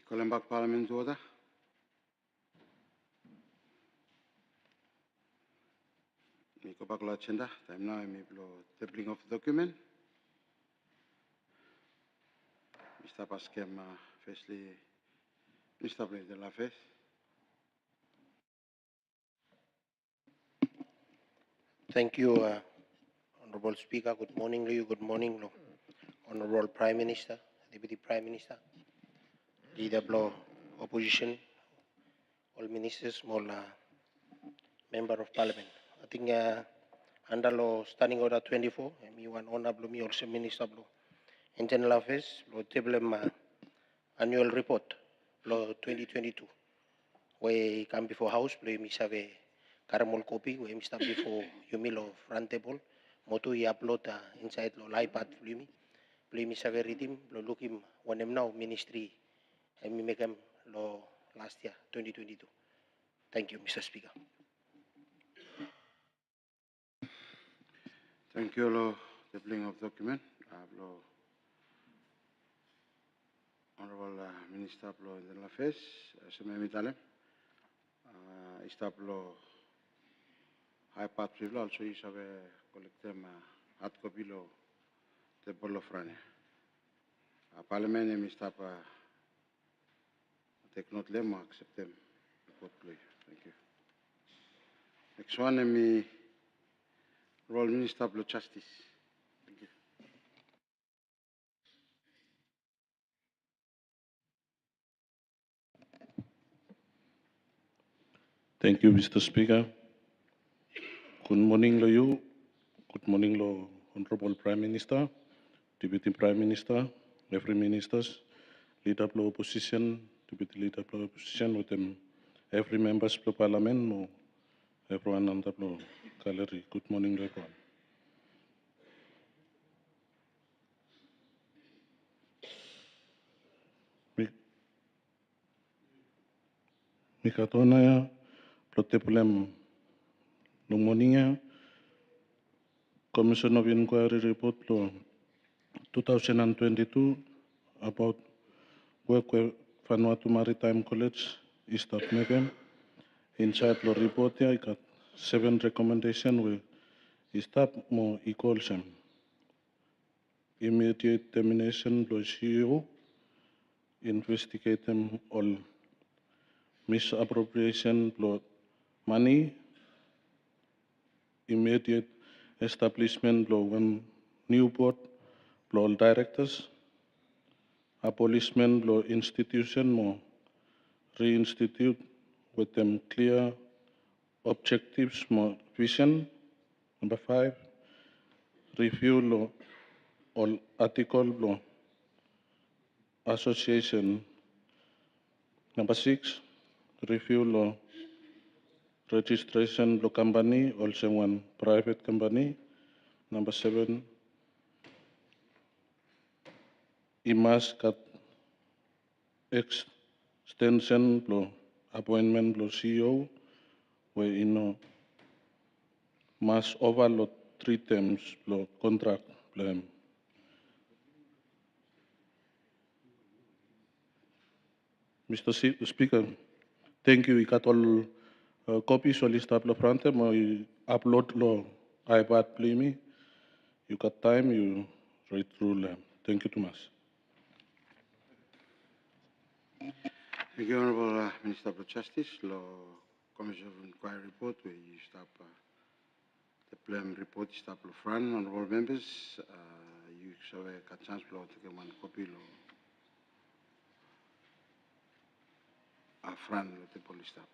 Calling back Parliament to order. We go back to the agenda. Time now, we blow tabling of the document. Mr. Paskem, firstly, Mr. President Lafayette. Thank you, Honorable Speaker. Good morning to you. Good morning, Honorable Prime Minister, Deputy Prime Minister, Leader of Opposition, all ministers, all Member of Parliament. I think under law Standing Order 24, me one honorable me also Minister of Internal Affairs, table annual report, 2022, where come before House, where me have a caramel copy, where me start before you milo front table, moto I upload inside lo iPad, where me have a reading, lo look him when I'm now ministry, and me make him lo last year, 2022. Thank you, Mr. Speaker. Thank you, Lord. Tabling of document. Lord, Honorable Minister of Internal Affairs, Sumemi Talem. Istablo high part people also is have collect them hard copy lo table of Rane. Parliament and Mr. Take note them accept them report please. Thank you. Next one me Royal Minister of Justice. Thank you. Thank you, Mr. Speaker. Good morning to you. Good morning to Honorable Prime Minister, Deputy Prime Minister, every ministers, Leader of the Opposition, Deputy Leader of the Opposition, with them, every members of the Parliament, no, everyone under the gallery. Good morning to everyone. Mikatona ya, protepulem, no morning ya, Commission of Inquiry report to 2022 about work with Vanuatu Maritime College, East of Megan. Inside the report, I got 7 recommendations with staff more equal them. Immediate termination of CEO, investigate them all misappropriation of money, immediate establishment of one new board, all directors, abolishment of institution, more reinstitute with them clear objectives, more vision. Number 5, review law all article law association. Number 6, review law registration law company, also one private company. Number 7, IMAS got extension law appointment law CEO, where must overload 3 terms law contract plan. Mr. Speaker, thank you. We got all copies of list up the front. I upload the iPad, play me. You got time, you read through them. Thank you too much. Thank you, Honorable Minister of Justice. Law Commission of Inquiry report where you stop the plan report stop the front. Honorable members, you have a chance to take one copy law. Front the police staff.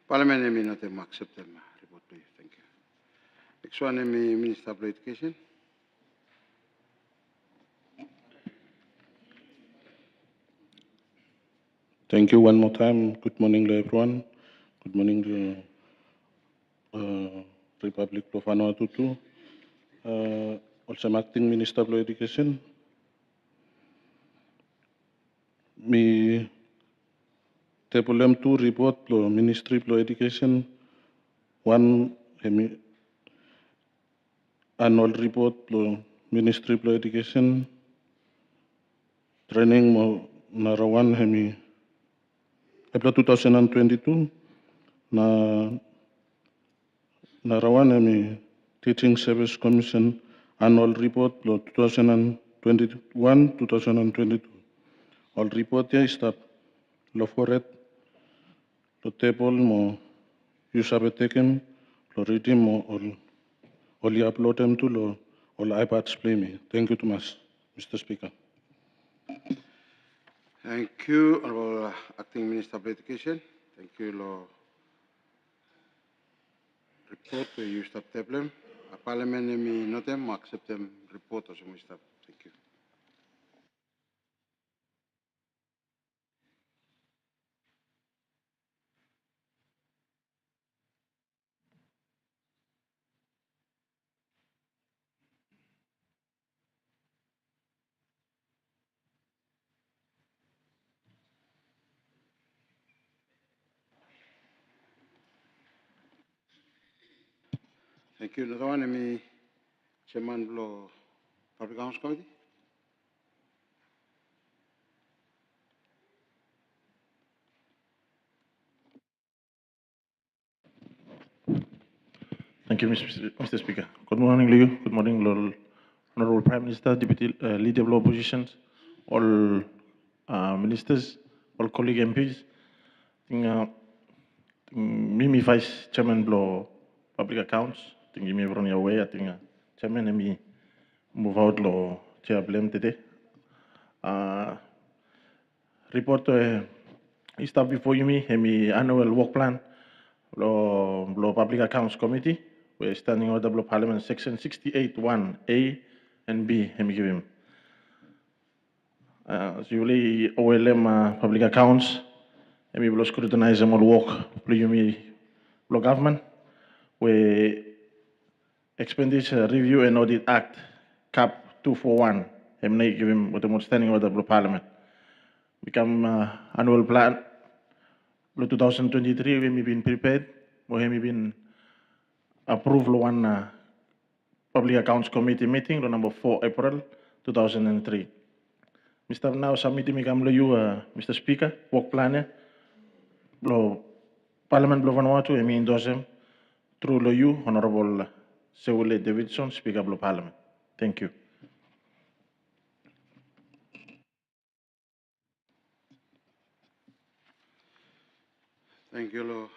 Parliament may not accept them report, please. Thank you. Next one, Minister of Education. Thank you one more time. Good morning to everyone. Good morning to Republic of Vanuatu too. Also, I'm acting Minister of Education. Me table 2 report for Ministry of Education. One annual report for Ministry of Education. Training narawan hemi April 2022 na narawan hemi Teaching Service Commission Annual Report lo 2021-2022. All report ya stap lo foret lo table mo usabe taken lo reading mo all upload them to lo all iPads play me. Thank you too much, Mr. Speaker. Thank you, Honorable Acting Minister of Education. Thank you, Lo report where you stop table. Parliament me notem accept them report as we stop. Thank you. Thank you. Another one, me Chairman Lo Public House Committee. Thank you, Mr. Speaker. Good morning, Leo. Good morning, Honorable Prime Minister, Deputy Leader of Oppositions, all ministers, all colleague MPs. Mimi Vice Chairman Blo Public Accounts. I think me from your way. I think Chairman and me move out lo chair blame today. Report is up before you me annual work plan lo Public Accounts Committee. We're standing order of Parliament Section 68(1)(a) and B. Hemi give him. Usually OLM Public Accounts. Hemi will scrutinize them all work. Play government. We Expenditure Review and Audit Act CAP 241. Hemi give him what the standing order of Parliament. Become annual plan. 2023 we have been prepared. We have been approved one Public Accounts Committee meeting on number 4 April 2003. Mr. Now submit me kam you, Mr. Speaker, work plan lo Parliament lo Vanuatu emi endorse him through lo you, Honorable Sewule Davidson, Speaker of Parliament. Thank you. Thank you, Lo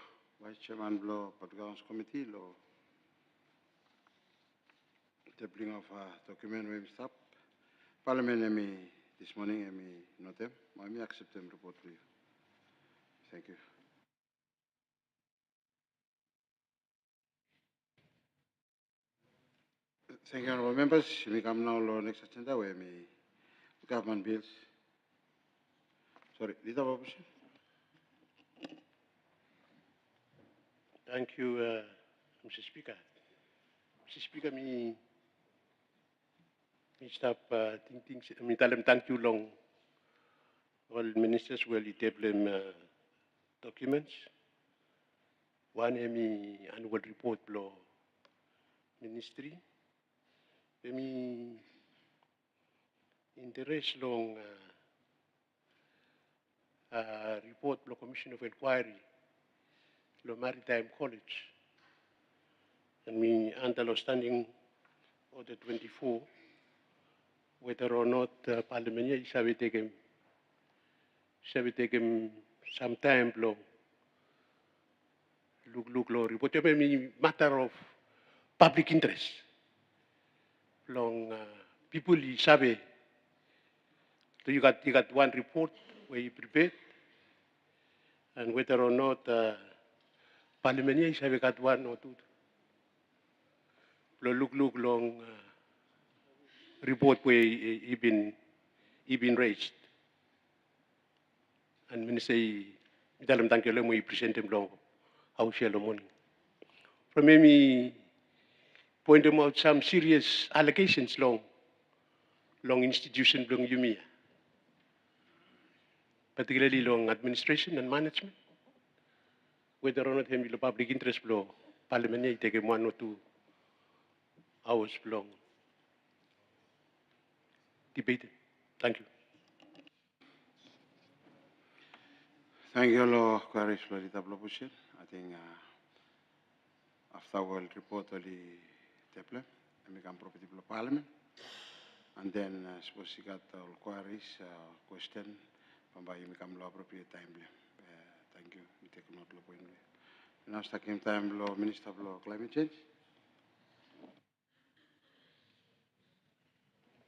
Vice Chairman Lo Public House Committee. Lo tabling of document where we stop. Parliament me this morning me notem. I accept them report for you. Thank you. Thank you, honorable members. We come now to next agenda where me government bills. Sorry, leader of opposition. Thank you, Mr. Speaker. Mr. Speaker, me stop thinking, me tell them thank you long. All ministers will table them documents. One me annual report below ministry. Me interest long report below Commission of Inquiry, below Maritime College. And me understanding order 24, whether or not parliament shall be taken some time below look low report. It may matter of public interest. Long people sabe. So you got one report where you prepared, and whether or not parliament have got one or two. Look long report where he been raised, and minister tell him thank you long we present him long how share the money. From me point them out some serious allegations long institution long UMIA, particularly long administration and management. Whether or not him the public interest law, parliament take him 1 or 2 hours long debate. Thank you. Thank you, Lo Queries Florida Blobushir. I think after we'll report the Teple, and we can property Parliament. And then suppose you got queries, question, from by you become law appropriate time. Thank you. We take note of point. Now second time law Minister of Law Climate Change.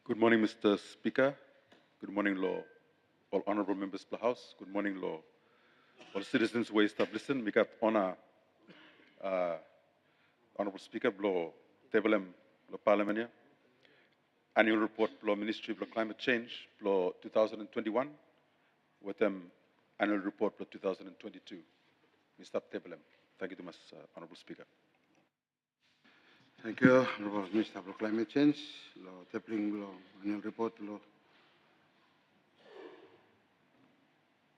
Good morning, Mr. Speaker. Good morning, Law, all honorable members of the House. Good morning, Law, all citizens who are established. We got honor, Honorable Speaker, Law, Table Law Parliament, Annual Report, Law Ministry of Climate Change, Law 2021, with them Annual Report, Law 2022. Mr. Table. Thank you too much, Honorable Speaker. Thank you, Honorable Minister of Climate Change. Law tapering law annual report law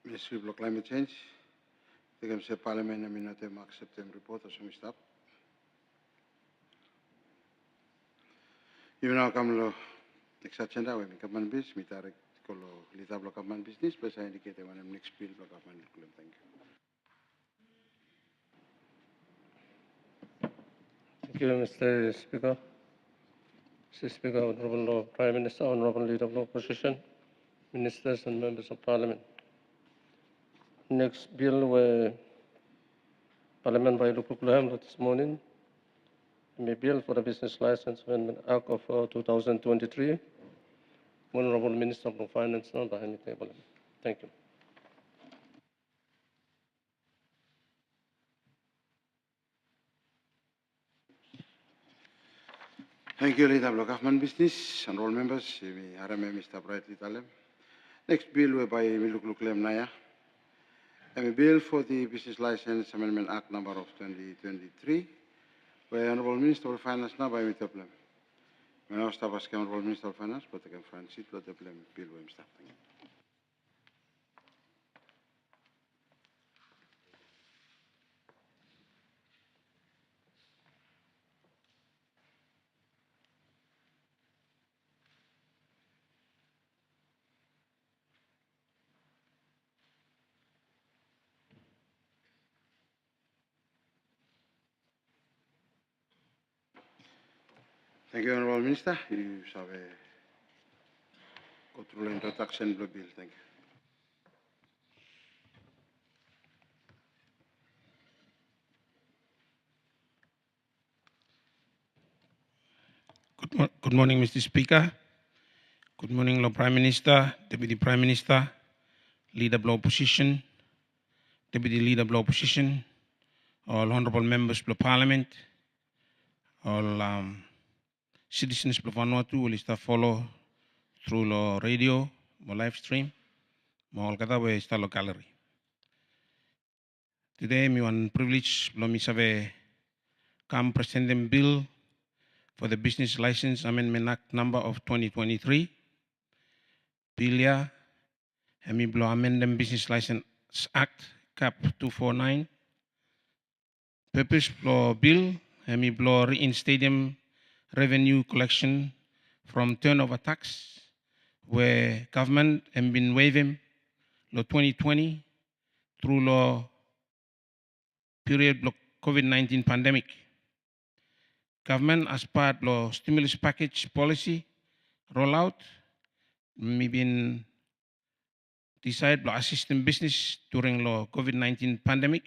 Ministry of Climate Change. They can say Parliament and not accept them report as we stop. Even now come law next agenda we make man business. We target kolo lita block man business. But I indicate one next bill block man. Thank you. Thank you, Mr. Speaker. Mr. Speaker, Honorable Prime Minister, Honorable Leader of the Opposition, Ministers and Members of Parliament. Next bill were Parliament by Lukukulam this morning. A bill for the Business License Amendment Act of 2023. Honorable Minister of Finance now behind the table. Thank you. Thank you, Leader of Government Business and all members. We are Mr. Brightly Talem. Next bill whereby we look Naya. A bill for the Business License Amendment Act number of 2023. Where Honorable Minister of Finance now by Mr. Plem. We now start asking Honorable Minister of Finance, but I can Francis to the Plem bill with Mr. Thank you, Honorable Minister. You shall go through the introduction of the bill. Thank you. Good morning, Mr. Speaker. Good morning, Lord Prime Minister, Deputy Prime Minister, Leader of the Opposition, Deputy Leader of the Opposition, all honorable members of the Parliament, all citizens of Vanuatu will follow through the radio, the live stream, all kata we start gallery. Today, me one privilege, me save come present them bill for the Business License Amendment Act number of 2023. Bill ya, me blow amend them Business License Act Cap 249. Purpose blow bill, me blow reinstate them revenue collection from turnover tax, where government have been waiving law 2020 through law period of COVID-19 pandemic. Government as part of stimulus package policy rollout, me been decide to assist in business during the COVID-19 pandemic.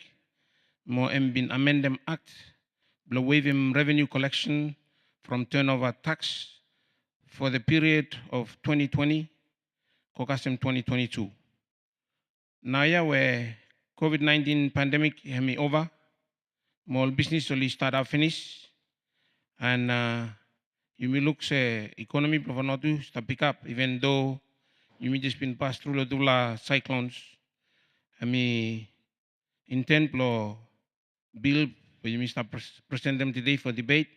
More been amendment act, waiving revenue collection from turnover tax for the period of 2020, Kokasem 2022. Now yeah, where COVID-19 pandemic is over, more business only start out finish, and you may look say economy of Vanuatu start pick up, even though you may just been passed through the Dula cyclones. I mean, intent blow bill, you may start present them today for debate.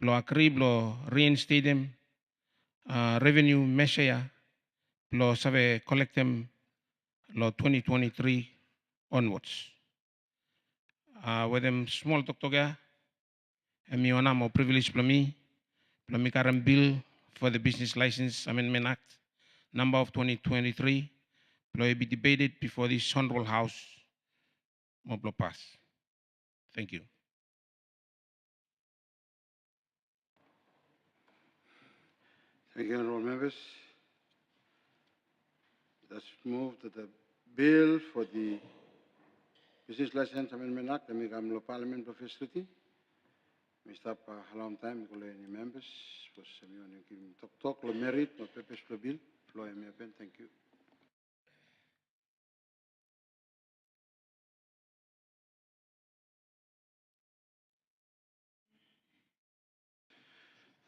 Blow agree, blow reinstate them revenue measure, blow save collect them law 2023 onwards. With them small talk together, and me on more privilege for me current bill for the Business License Amendment Act number of 2023, will be debated before this honorable house will pass. Thank you. Thank you, honorable members. Let's move to the bill for the Business License Amendment Act, the Migamlo Parliament of Facility. We stop a long time, any members, was talk, lo merit, no pepes pro bill, floor thank you.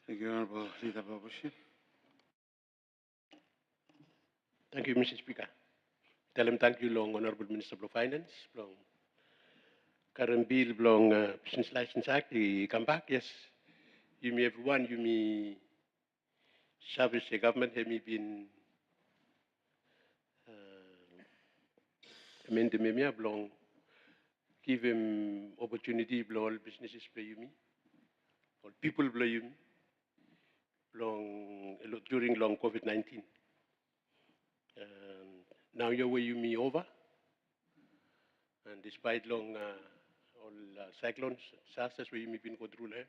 Thank you, Honorable Leader of the Opposition. Thank you, Mr. Speaker. Tell him thank you, long Honorable Minister of Finance, long current bill, long Business License Act, he come back, yes. You may everyone, you may service the government, have me been amended me, long give him opportunity, all businesses play you me, all people play you me, long during long COVID-19. Now you're where you me over, and despite long all cyclones, disasters where you me been go through there,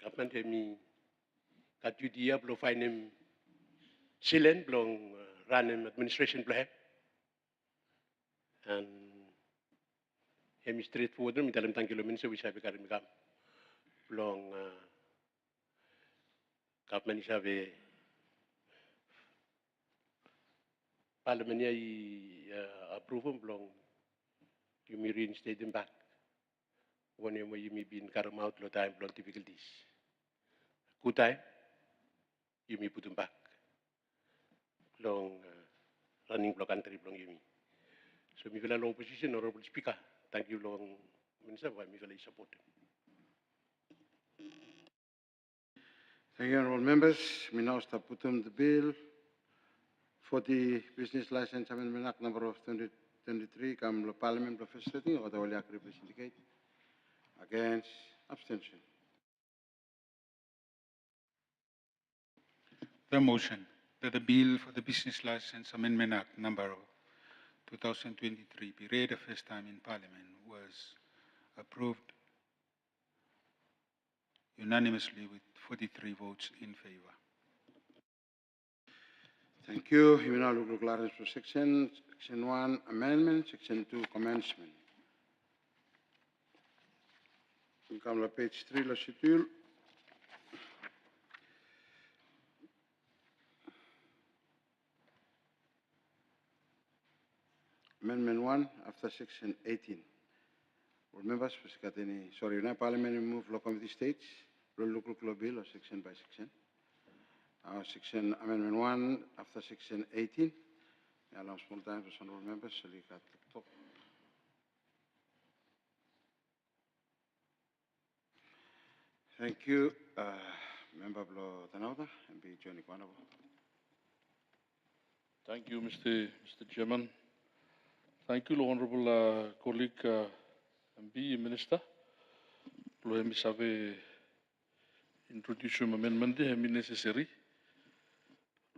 government have me got you the blow find him silent, long run him administration play, and have me straightforward, me tell him thank you, Minister, which I become long government is have a Parliament approve them, long you may reinstate them back. Whenever you may be in carry out low time, long difficulties. Good time, you may put them back. Long running block country, long you may. So, me feel a low position, Honorable Speaker. Thank you, long Minister, why me feel support. Thank you, honorable members. We now start putting the bill for the Business License Amendment Act number of 2023, come the Parliament of Facility, or the Waliak indicate. Against, abstention. The motion that the bill for the Business License Amendment Act number 2023 be read the first time in Parliament was approved unanimously with 43 votes in favor. Thank you. You will now look clearance for Section 1, Amendment, Section 2, Commencement. We come to page 3, la schedule. Amendment 1, after Section 18. Remembers, sorry, now Parliament move law committee states, look bill or section by section. Section Amendment 1, after Section 18. I allow small time for honorable members, so you got the top. Thank you. Member Blo Tanauda, MP Johnny Kwanabo. Thank you, Mr. Chairman. Thank you, Honorable colleague MP Minister. Lo hemi save introduce amendment hemi necessary.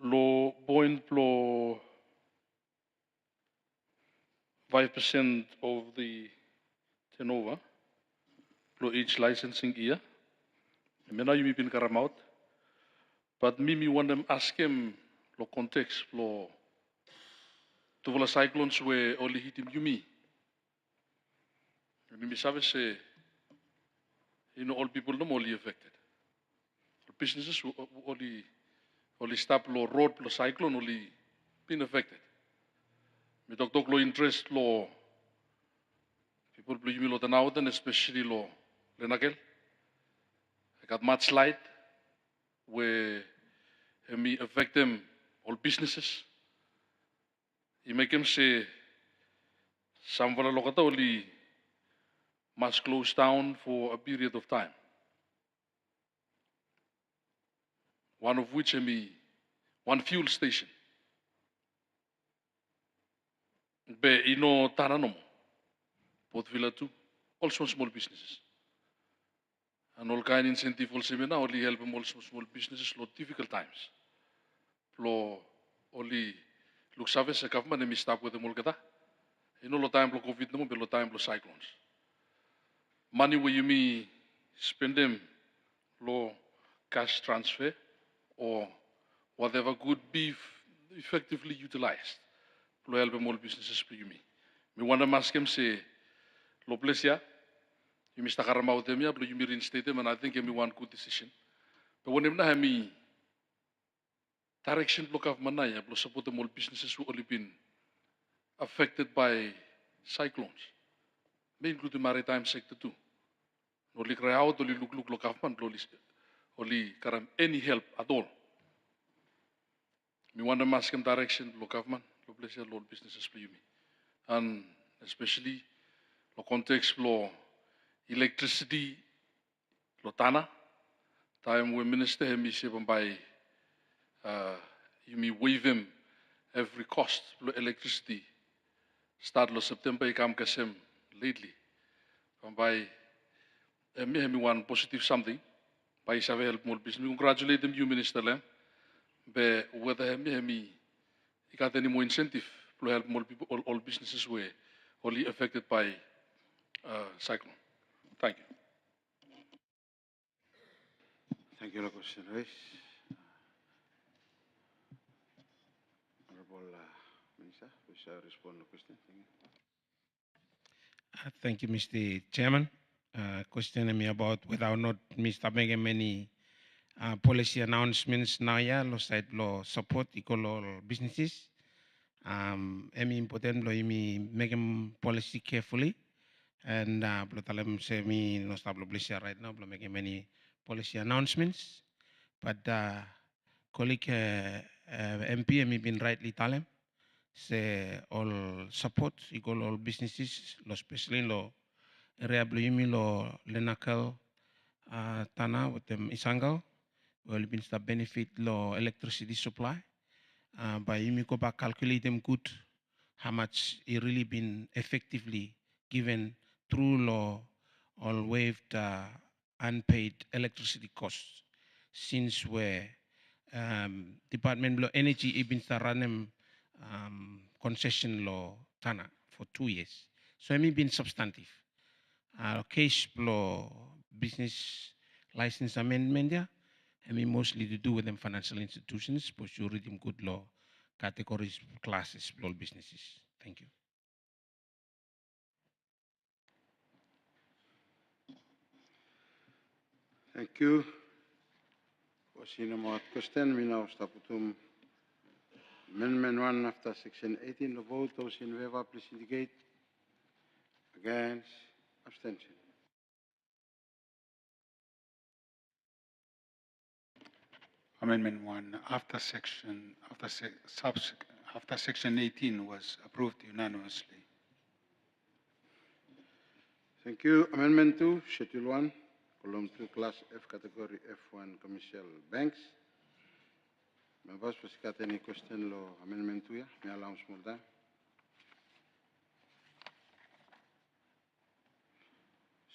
Lo point lo 5% of the turnover lo each licensing year. Mena you been karam out. But me want them ask him lo context lo to cyclones where only hit him you me. Me say, all people no only affected. Businesses only stop law road plus cyclone only been affected. Me talk law interest law people blue me law and especially law Lenagel. I got much light where me affect them all businesses. You make them say some of the locata only must close down for a period of time. One of which one fuel station. Be ino Taranomo, Port Villa too, also small businesses. And all kind of incentive also now only help them also small businesses through difficult times. Lo Oli look service the government and stop with the mulgata. You know, lo time lo COVID no, but lo time lo cyclones. Money where you me spend them lo cash transfer or whatever could be effectively utilized. Lo help more businesses for you me. Me wonder mask him say lo plesia. You Mr. Karamau them ya, but you me reinstate them, and I think me one good decision. But when him na me direction block of manaya, blow support the more businesses who only been affected by cyclones. May include the maritime sector too. Only cry out, only look government, only karam any help at all. Me want to mask him direction block government, lo bless your Lord businesses for you me. And especially lo context lo electricity lo tana. Time when minister hemi se by you me waive him every cost lo electricity start lo September ikam kasem lately. By hemi one positive something by Isabel help more business. Congratulate them you minister lem. Be whether hemi got any more incentive to help more people all businesses were only affected by cyclone. Thank you. Thank you, la question raised. Honorable Minister, we shall respond to the question. Thank you. Thank you, Mr. Chairman. Question me about without not Mr. making many policy announcements now, yeah, lo side lo support equal businesses. Emi important lo imi making policy carefully, and lo talem say me no stop lo right now, lo making many policy announcements. But colleague MP emi been rightly telling say all support equal all businesses, lo especially lo area blumi lo lenakal tana with them isangal, well been the benefit lo electricity supply. By you go back calculate them good how much it really been effectively given through law or waived unpaid electricity costs since where Department of Energy even running concession law tana for 2 years. So I mean been substantive. Case law business license amendment yeah, I mean mostly to do with them financial institutions, but you read them good law categories, classes, law businesses. Thank you. Thank you. Question about question, we now start with Amendment 1 after Section 18. The vote, those in favor, please indicate. Against, abstention. Amendment 1 after Section 18 was approved unanimously. Thank you. Amendment 2, Schedule 1, Column 2, Class F, Category F1, Commercial Banks. Members, was got any question lo Amendment 2 ya? May I allow small time?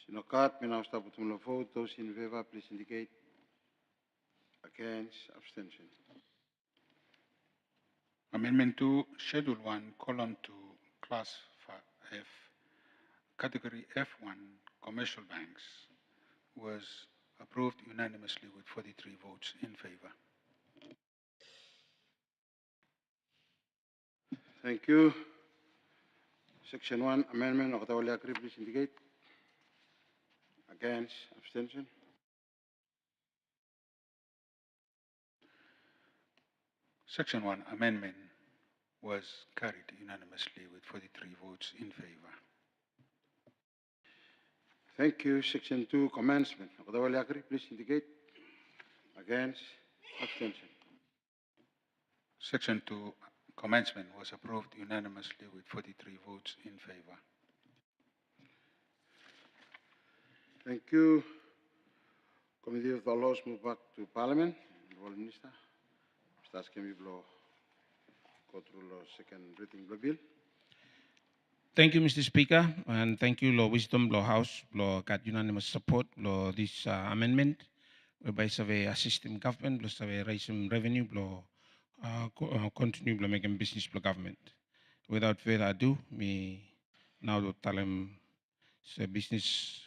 Sinokat, may now start with the vote. Those in favor, please indicate. Against, abstention. Amendment 2, Schedule 1, Column 2, Class F, Category F1, Commercial Banks, was approved unanimously with 43 votes in favor. Thank you. Section 1, Amendment, Okatawali agree, please indicate. Against, abstention. Section 1 amendment was carried unanimously with 43 votes in favor. Thank you. Section 2, Commencement. Okatawali agree, please indicate. Against, abstention. Section 2 commencement was approved unanimously with 43 votes in favor. Thank you. Committee of the Laws move back to Parliament. Honorable Minister, Mr. Askemi Blow, go through the second reading of the bill. Thank you, Mr. Speaker, and thank you, Law Wisdom, Law House, Law got unanimous support, Law this amendment, whereby survey a system government, Law survey raise some revenue, Law continue to make business for government. Without further ado, me now to tell him the business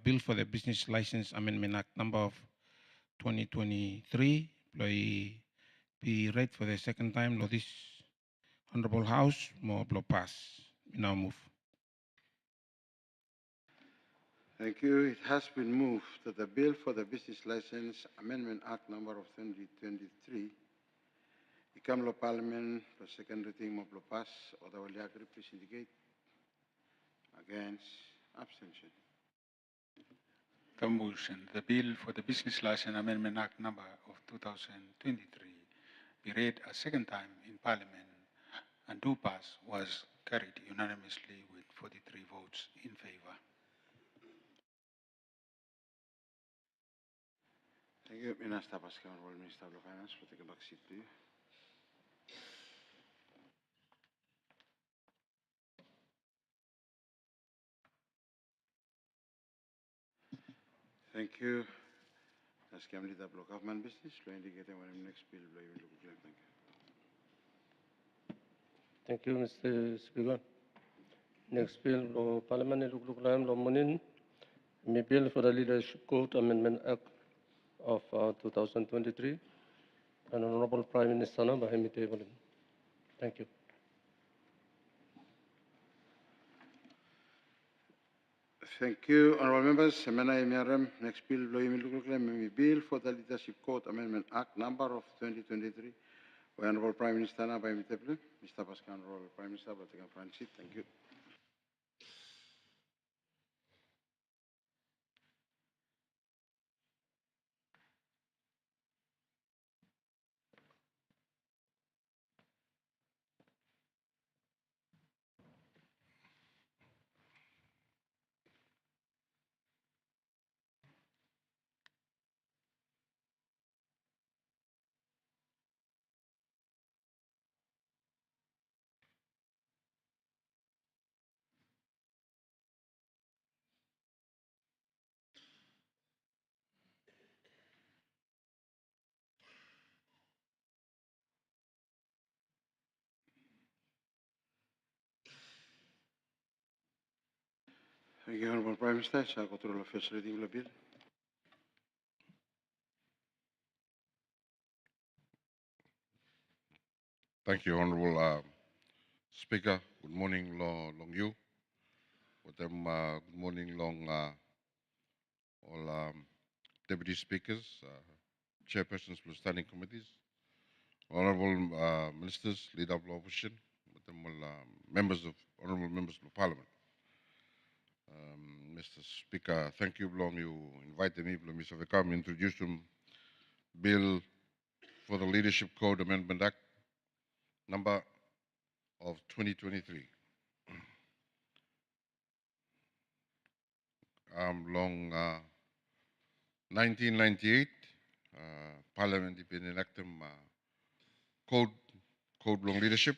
bill for the Business License Amendment Act number of 2023 be read for the second time. Lo this Honorable House, more blow pass. We now move. Thank you. It has been moved that the bill for the Business License Amendment Act number of 2023 become law Parliament for second reading of law pass. Otherwise, please indicate. Against, abstention. The motion, the bill for the Business License Amendment Act number of 2023 be read a second time in Parliament and do pass was carried unanimously with 43 votes in favor. Thank you. Minister Pascal, Honorable Minister of Finance, for taking back seat, please. Thank you. As Cam leader block government business, lo indicating when the next bill lo you will look. Thank you. Thank you, Mr. Speaker. Next bill, lo Parliament Lukulam lo Munin, me bill for the Leadership Code Amendment Act of 2023, and Honorable Prime Minister na bahimi table. Thank you. Thank you, honorable members. Semena MRM, next bill lo you will look bill for the Leadership Code Amendment Act number of 2023. Honorable Prime Minister na bahimi table. Mr. Pascal, Honorable Prime Minister, for taking front seat. Thank you. Thank you, Honorable Prime Minister. Shall I go through the first reading of the bill? Thank you, Honorable Speaker. Good morning, long you. With them, good morning, long all deputy speakers, chairpersons for standing committees, honorable ministers, leader of opposition, with them all honorable members of Parliament. Mr. Speaker, thank you, long you invited me, Mr. Vikam, introduce them bill for the Leadership Code Amendment Act number of 2023. Long 1998, Parliament enacted code long leadership.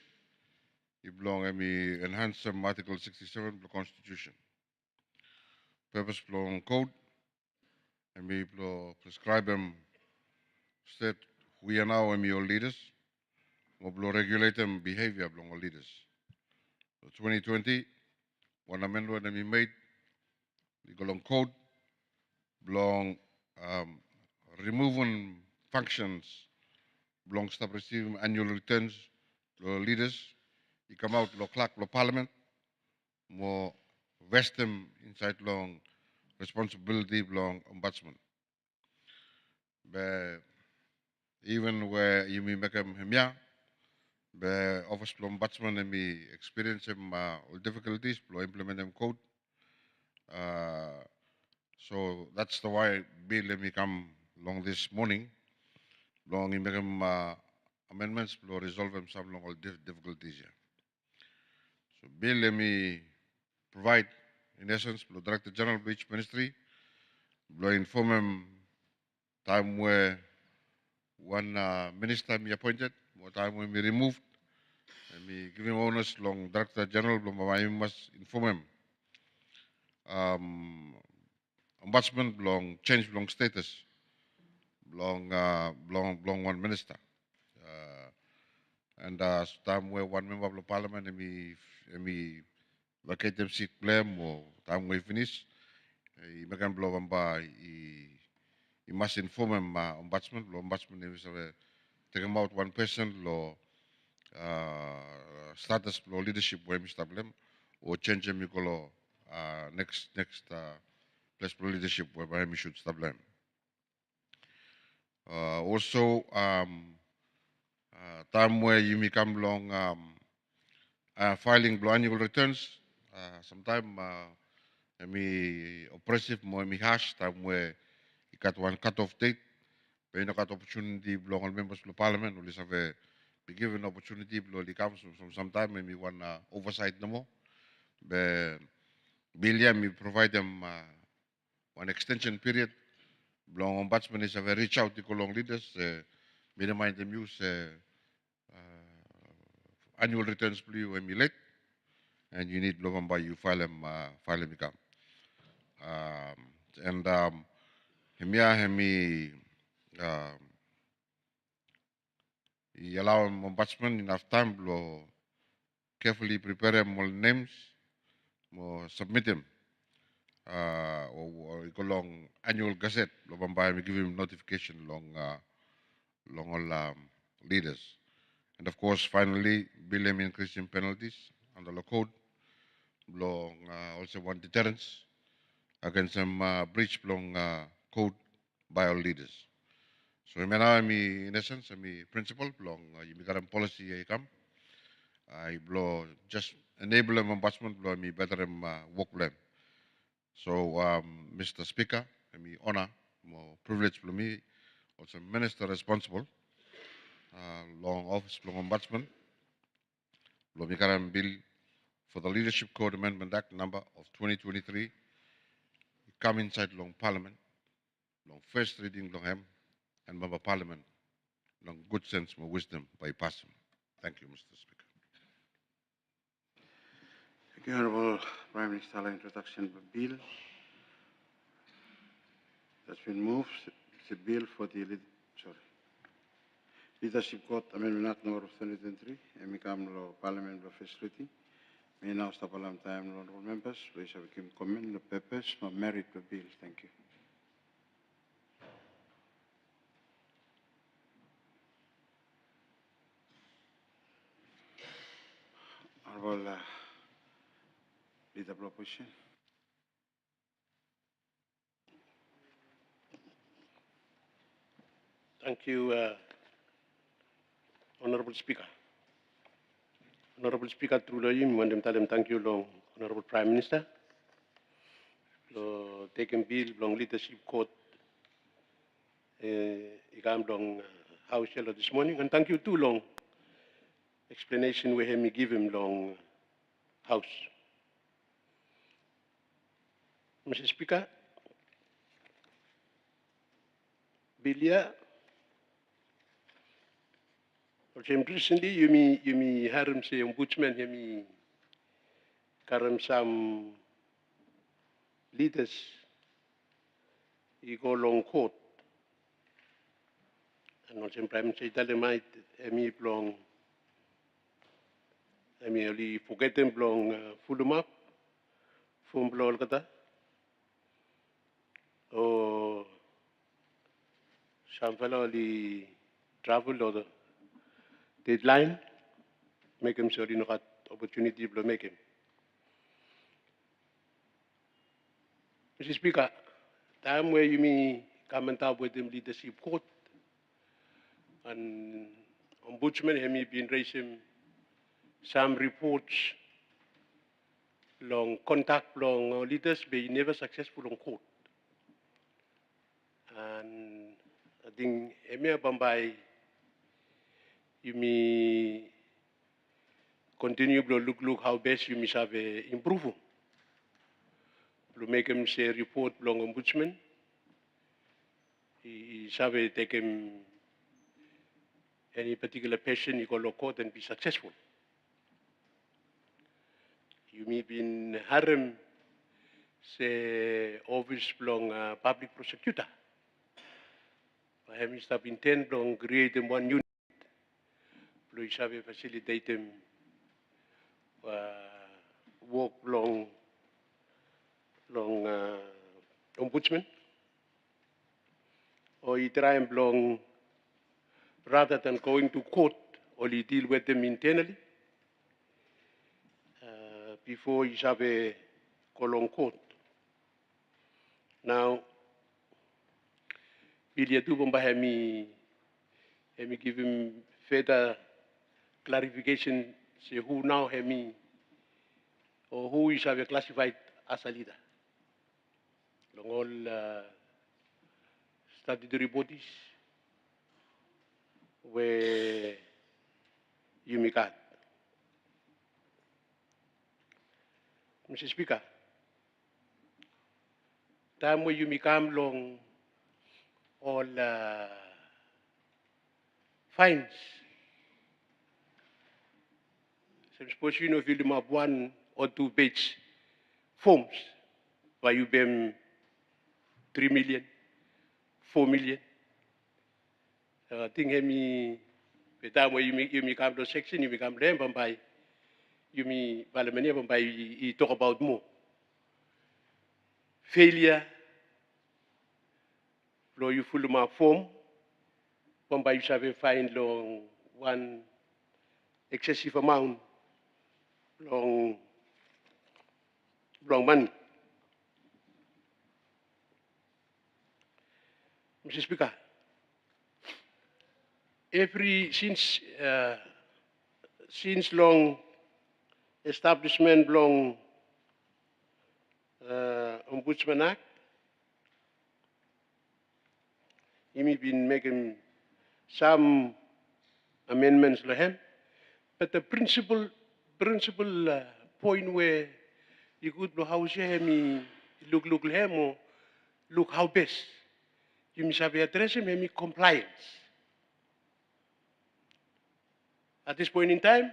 It belong enhance Article 67 of the Constitution. Purpose long code, and we prescribe state we are now all leaders. We regulate them behavior belong all leaders. So 2020, one amendment we made, legal long code, belong removing functions, belong stop receiving annual returns to leaders. You come out lo clerk lo parliament, more vest them inside long responsibility belong ombudsman. But even where you may make them himya, the office of ombudsman and me experience them difficulties to implement them code. So that's the why bill let me come along this morning. Long in making amendments to resolve them some long all difficulties here. So bill let me provide in essence to Director General of each ministry, to inform him time where one minister me appointed, what time when me removed, and me give him honors long Director General, I must inform him. Ombudsman belong change belong status belong one minister. And time where one member of the parliament and me vacate them seat blame or time we finish, I makan blow bamba I must inform him ombudsman, lo ombudsman is take him out one person lo status lo leadership where Mr. Blame or change him lo next place for leadership where we should stop blame. Also time where you may come along filing annual returns sometime oppressive mo harsh time where you got one cut-off date. When you got opportunity belong all members of the parliament, will have be given opportunity below the council from some time, maybe one oversight no more. But Billy, me provide them one extension period. Belong ombudsman is have reach out to long leaders, me remind them use annual returns please when you late, and you need November you file them become. And hemi he allow ombudsman enough time to carefully prepare them all names, submit them, or go long annual gazette. Lo bamba we give him notification long all leaders. And of course, finally, bill him increasing penalties under the code. Long also want deterrence against some breach long code by our leaders. So in essence, principle long you current policy I come. I blow just enable them ombudsman blow me better them work them. So Mr. Speaker, honor more privilege for me, also minister responsible long office long ombudsman, blow me current bill for the Leadership Code Amendment Act number of 2023 come inside long parliament, long first reading long hem, and member parliament, long good sense, more wisdom by passing. Thank you, Mr. Speaker. Thank you, Honorable Prime Minister. The introduction of the bill that's been moved. It's a bill for the Leadership Code Amendment Act number of 2023, and we come to Parliament for first reading. May now stop a long time, honorable members. Please have a comment the purpose, no merit the bill. Thank you. Honorable Leader of Opposition. Thank you, Honorable Speaker. Honorable Speaker, through the you, thank you, long Honorable Prime Minister. Taking bill, long leadership court, ikam long House Yellow this morning, and thank you too, long explanation we have me give him long House. Mr. Speaker, Bilia, recently you me harum say ombudsman you me karam some leaders you go long court and also prime say dalemite me long me only forget them long full map from blol kata or some fellow only travel or the deadline, make him sure you know what opportunity to make him. Mr. Speaker, time where you may comment out with them leadership court and ombudsman have been raising some reports long contact long leaders be never successful on court. And I think Emir Bambai you may continue to look how best you may have improve. To make him say report long ombudsman. He have take him any particular patient you go to court and be successful. You may be in harem say office long public prosecutor. I have stop intent long create one unit lo isabe facilitate them work long ombudsman, or he try and long rather than going to court, or he deal with them internally before he have a long court. Now, Billy Adubomba had me give him further clarification, say who now have me, or who is have classified as a leader. Long all statutory bodies where you make out. Mr. Speaker, time where you become long all fines. So suppose you know if you have 1 or 2 page forms where you pay 3 million, 4 million. I think the time where you become those section, you become them by you parliament by you talk about more. Failure, lo you full my form, by you have find long one excessive amount long money. Mr. Speaker, since long establishment long Ombudsman Act, he may been making some amendments to him, but the principal point where you could know how him look him or look how best you must have address him compliance. At this point in time,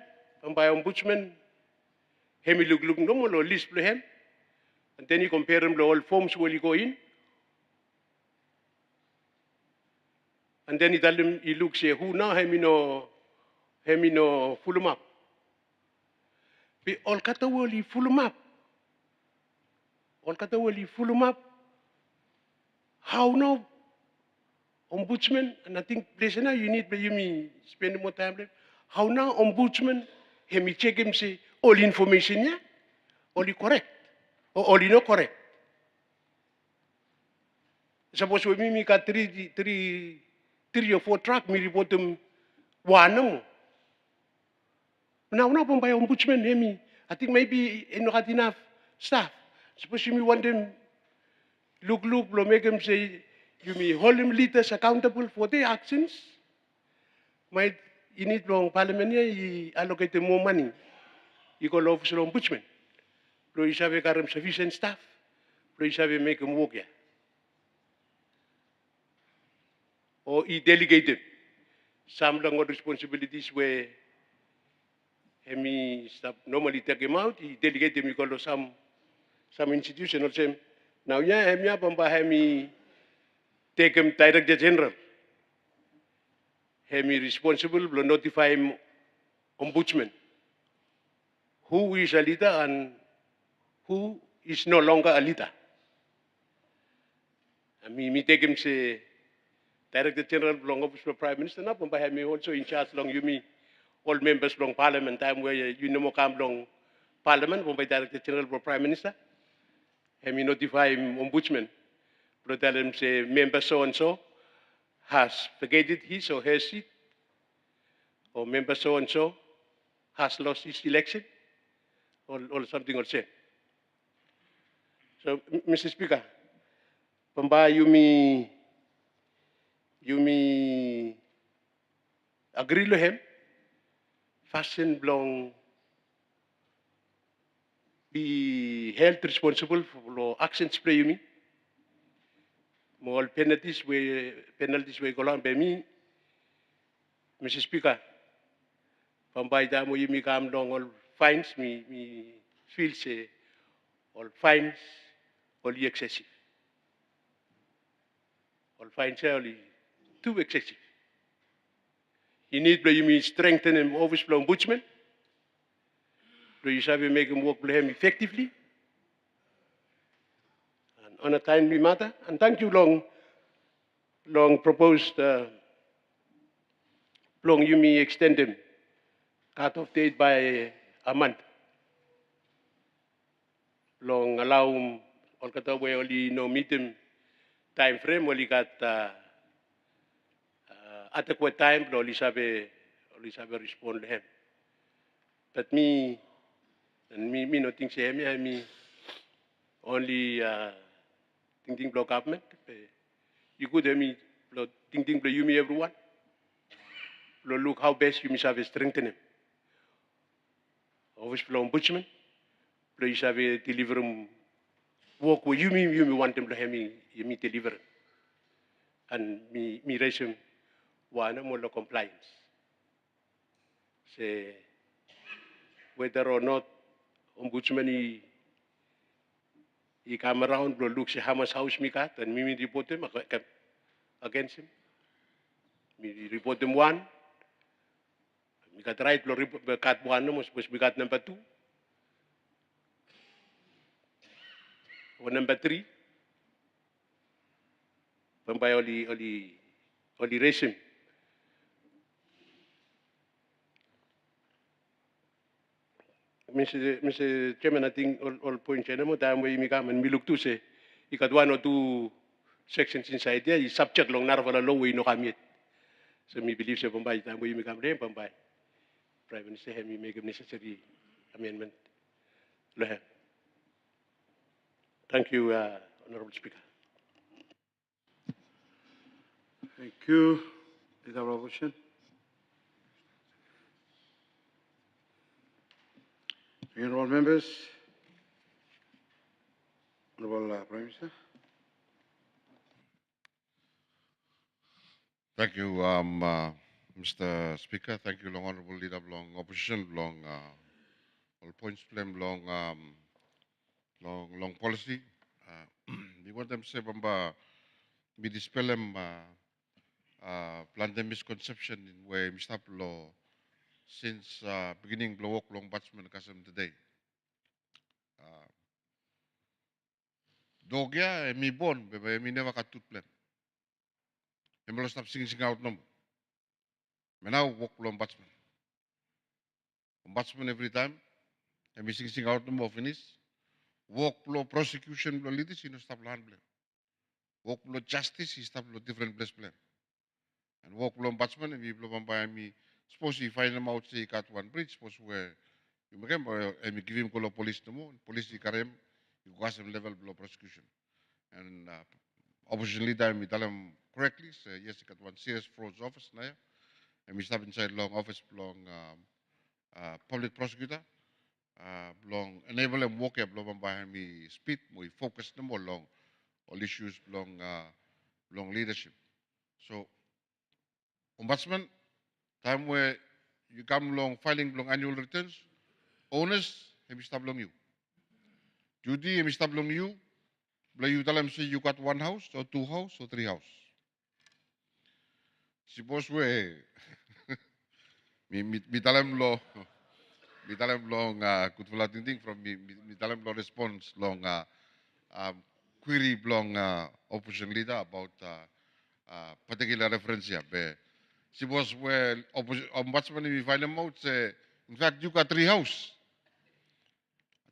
by ombudsman, him look normal or list to him, and then you compare them to all forms where you go in, and then you tell him he looks here who now him no full map. Be all kata wali full map. All kata wali full map. How now ombudsman, and I think place now you need you spend more time there. How now ombudsman him check him say all information yeah, all correct or all not correct. Suppose we got three or 4 truck, me report them one no. Now by ombudsman him, I think maybe not enough staff. Suppose you want them look, make them say you may hold them leaders accountable for their actions. Might you need long parliament you allocate them more money. You call officer ombudsman. So you have sufficient staff. So you have make them work here. Or he delegated some long responsibilities where he normally take him out, he delegate them because of some institution or same. Now he take him director general. He responsible to notify him ombudsman who is a leader and who is no longer a leader. And me take him say Director General belong office for Prime Minister na by me also in charge long you me all members long Parliament time where you know come long Parliament by Director General for Prime Minister. And me notify him ombudsman. But tell him say member so and so has vacated his or her seat, or member so and so has lost his election, or something or same. So, Mr. Speaker, Pamba you agree with him, fashion belong be held responsible for actions play you me. More penalties we go on by me, Mr. Speaker. From by the time you come down all fines, me feel say all fines only excessive. All fines are only too excessive. he need to strengthen him office for ombudsman. You sabi make him work for him effectively and on a timely matter. And thank you long proposed long you may extend him cut off date by a month. Long allow him all kata we only no meet him time frame only got adequate time only sabi respond to him. But me no think say me only thinking block government. You could me thinking block you me everyone. Look how best you must have strengthen him. Office for ombudsman. You have deliver him work where you me want him to have me deliver. And me raise him one more compliance. Say whether or not ombudsman he come around look see how much house me got and me report him against him. Me report him one. We got right to cut one, we got number two. Or number three. Pambay oli racing. Mr. Chairman, I think all points na mo time way mi kaman mi look to say ikat one or two sections inside there is subject long narvala law way no kamit. So me believe say Pambay time way mi kam rin Pambay. Prime Minister have me make a necessary amendment. Lahat. Thank you, Honorable Speaker. Thank you. Is there a motion? Honorable members, Honorable Prime Minister. Thank you, Mr. Speaker. Thank you, long honorable leader, long opposition, long all points flame, long policy. We want them to say, Bamba, we dispel them, plant them misconception in way Mr. Law since beginning blow walk long batsman kasam today. Dogya, mi born, bebe, mi never got tooth plan. Em lo stop sing out no. Me now walk long batsman. Batsman every time. Em sing out no finish. Walk lo prosecution lo litis, you know, stop land plan. Walk lo justice, he stop lo different place plan. And walk lo batsman, and we blow by me. Suppose you find them out, say, got one bridge, suppose where you remember, and we give him call police no more, police you carry him, you got some level below prosecution. And opposition leader, we tell him correctly, say, yes, he got one serious fraud office now, and we stop inside long office, long public prosecutor, long enable them walk up, long by me speed, we focus no more long, all issues long leadership. So, ombudsman, time where you come along filing long annual returns, owners, have stop long you. Judy, have stop long you. You tell them say you got one house or two house or three house. Suppose we me tell them long kutula ting from me tell them long response long query long opposition leader about particular reference here. Suppose where ombudsman we find them out say in fact you got three house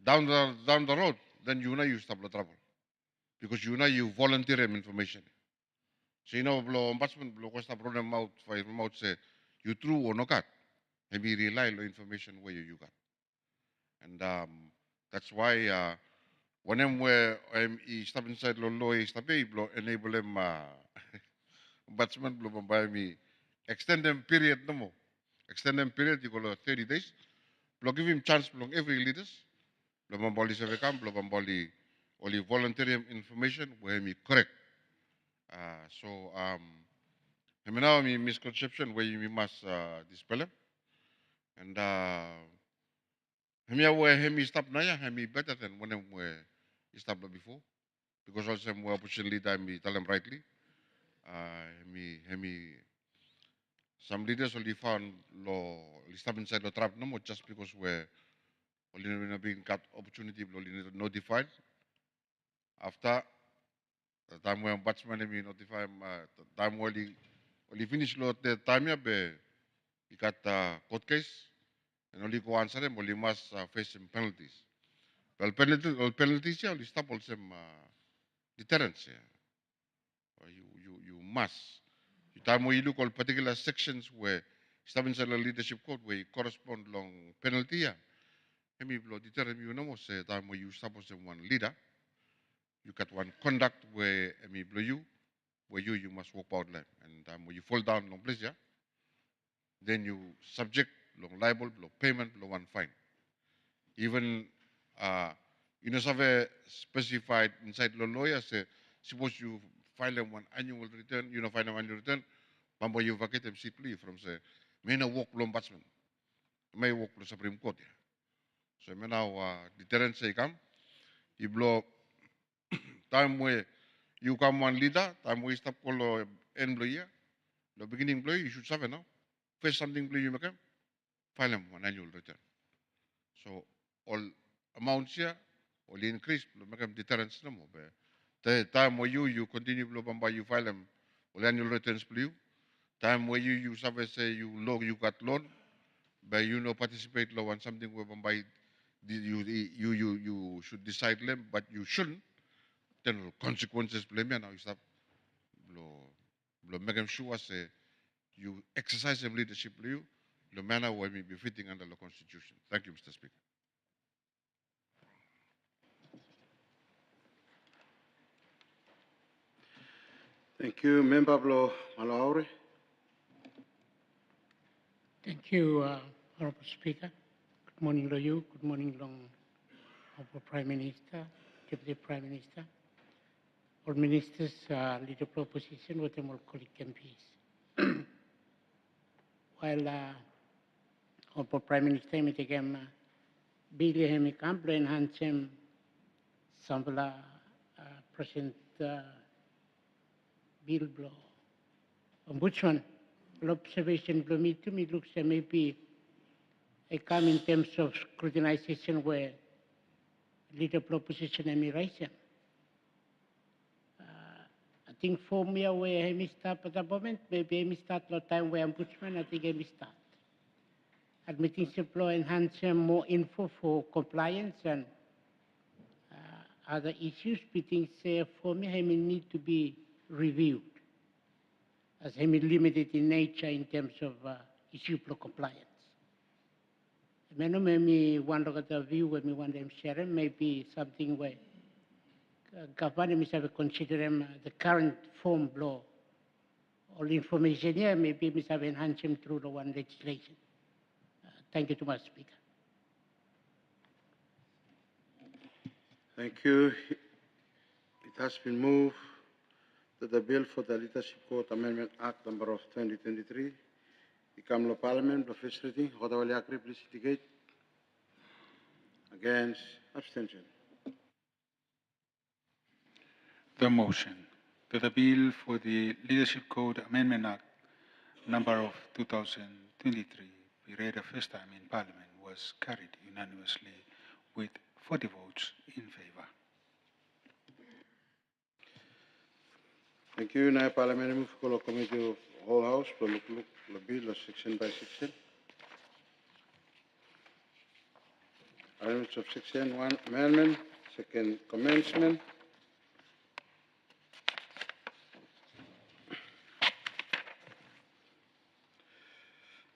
down the road, then you stop the trouble. Because you volunteer information. So ombudsman what's the problem out for out say you true or no got. Maybe rely on information where you got. And that's why when I'm where stop inside law stop enable them ombudsman blow by me extend them period no more. Extend them period you go 30 days. Blow give him chance blow every leaders. Blow bamboli se vekam, blow bamboli only voluntary information where me correct. So now misconception where you must dispel them. And where me stop now, me better than when we stop before. Because also more opportunity time me tell them rightly. Me some leaders only found law, step inside the trap no more just because we're only being got opportunity, only notified. After the time when ombudsman me notify the time only finish law the time ya be we got court case and only go answer them only must face some penalties. Well, penalties yeah only stop all some deterrence. Yeah. You must. The time where you look all particular sections where step inside the leadership code where you correspond long penalty yeah. Maybe blow deterrent you know say time where you suppose one leader. You got one conduct where me blow you, where you must walk out line. And when you fall down long place, yeah, then you subject long liable, long payment, long one fine. Even you know have specified inside the lawyer say suppose you file them one annual return, you know file them annual return, but you vacate them simply from say may not walk long ombudsman, may walk the Supreme Court. Yeah. So may now deterrence say come, you blow time where you come one leader, time we stop call employee, the beginning employee, you should serve now. First something employee you make file them one annual return. So all amounts here, all increase, make them deterrence no more. The time where you continue by you file them all annual returns please. Time where you serve say you got loan, but you know participate law on something where by you should decide them, but you shouldn't. Then consequences blame now you stop make them sure say you exercise some leadership you the manner where may be fitting under the constitution. Thank you, Mr. Speaker. Thank you. Member Blo Malaure. Thank you, Honorable Speaker. Good morning to you. Good morning, Honorable Prime Minister, Deputy Prime Minister, all ministers, leader of opposition, with them all colleague MPs. While Honorable Prime Minister, I take Billy Hemi Campbell and Hansem Sambala President Bill Blow. Ombudsman, observation Blow me to me looks maybe I come in terms of scrutinization where leader of opposition and me raise them. I think for me, where I missed up at the moment, maybe I missed out no time where ombudsman, I think I missed out. Admitting supply enhance more info for compliance and other issues, but things for me, I may need to be reviewed as I may limited in nature in terms of issue for compliance. Maybe one look at the view when we want them sharing, maybe something where government must have considered the current form law. All information here, maybe must have enhanced them through the one legislation. Thank you too much, Speaker. Thank you. It has been moved that the bill for the Leadership Code Amendment Act number of 2023 become law Parliament, the first reading. Hodawali Akri, please indicate. Against, abstention. The motion that the bill for the Leadership Code Amendment Act number of 2023 be read the first time in Parliament was carried unanimously with 40 votes in favor. Thank you. Now, Parliament move to the Committee of Whole House to look the bill section by section. Amendments of section 1 amendment, second commencement.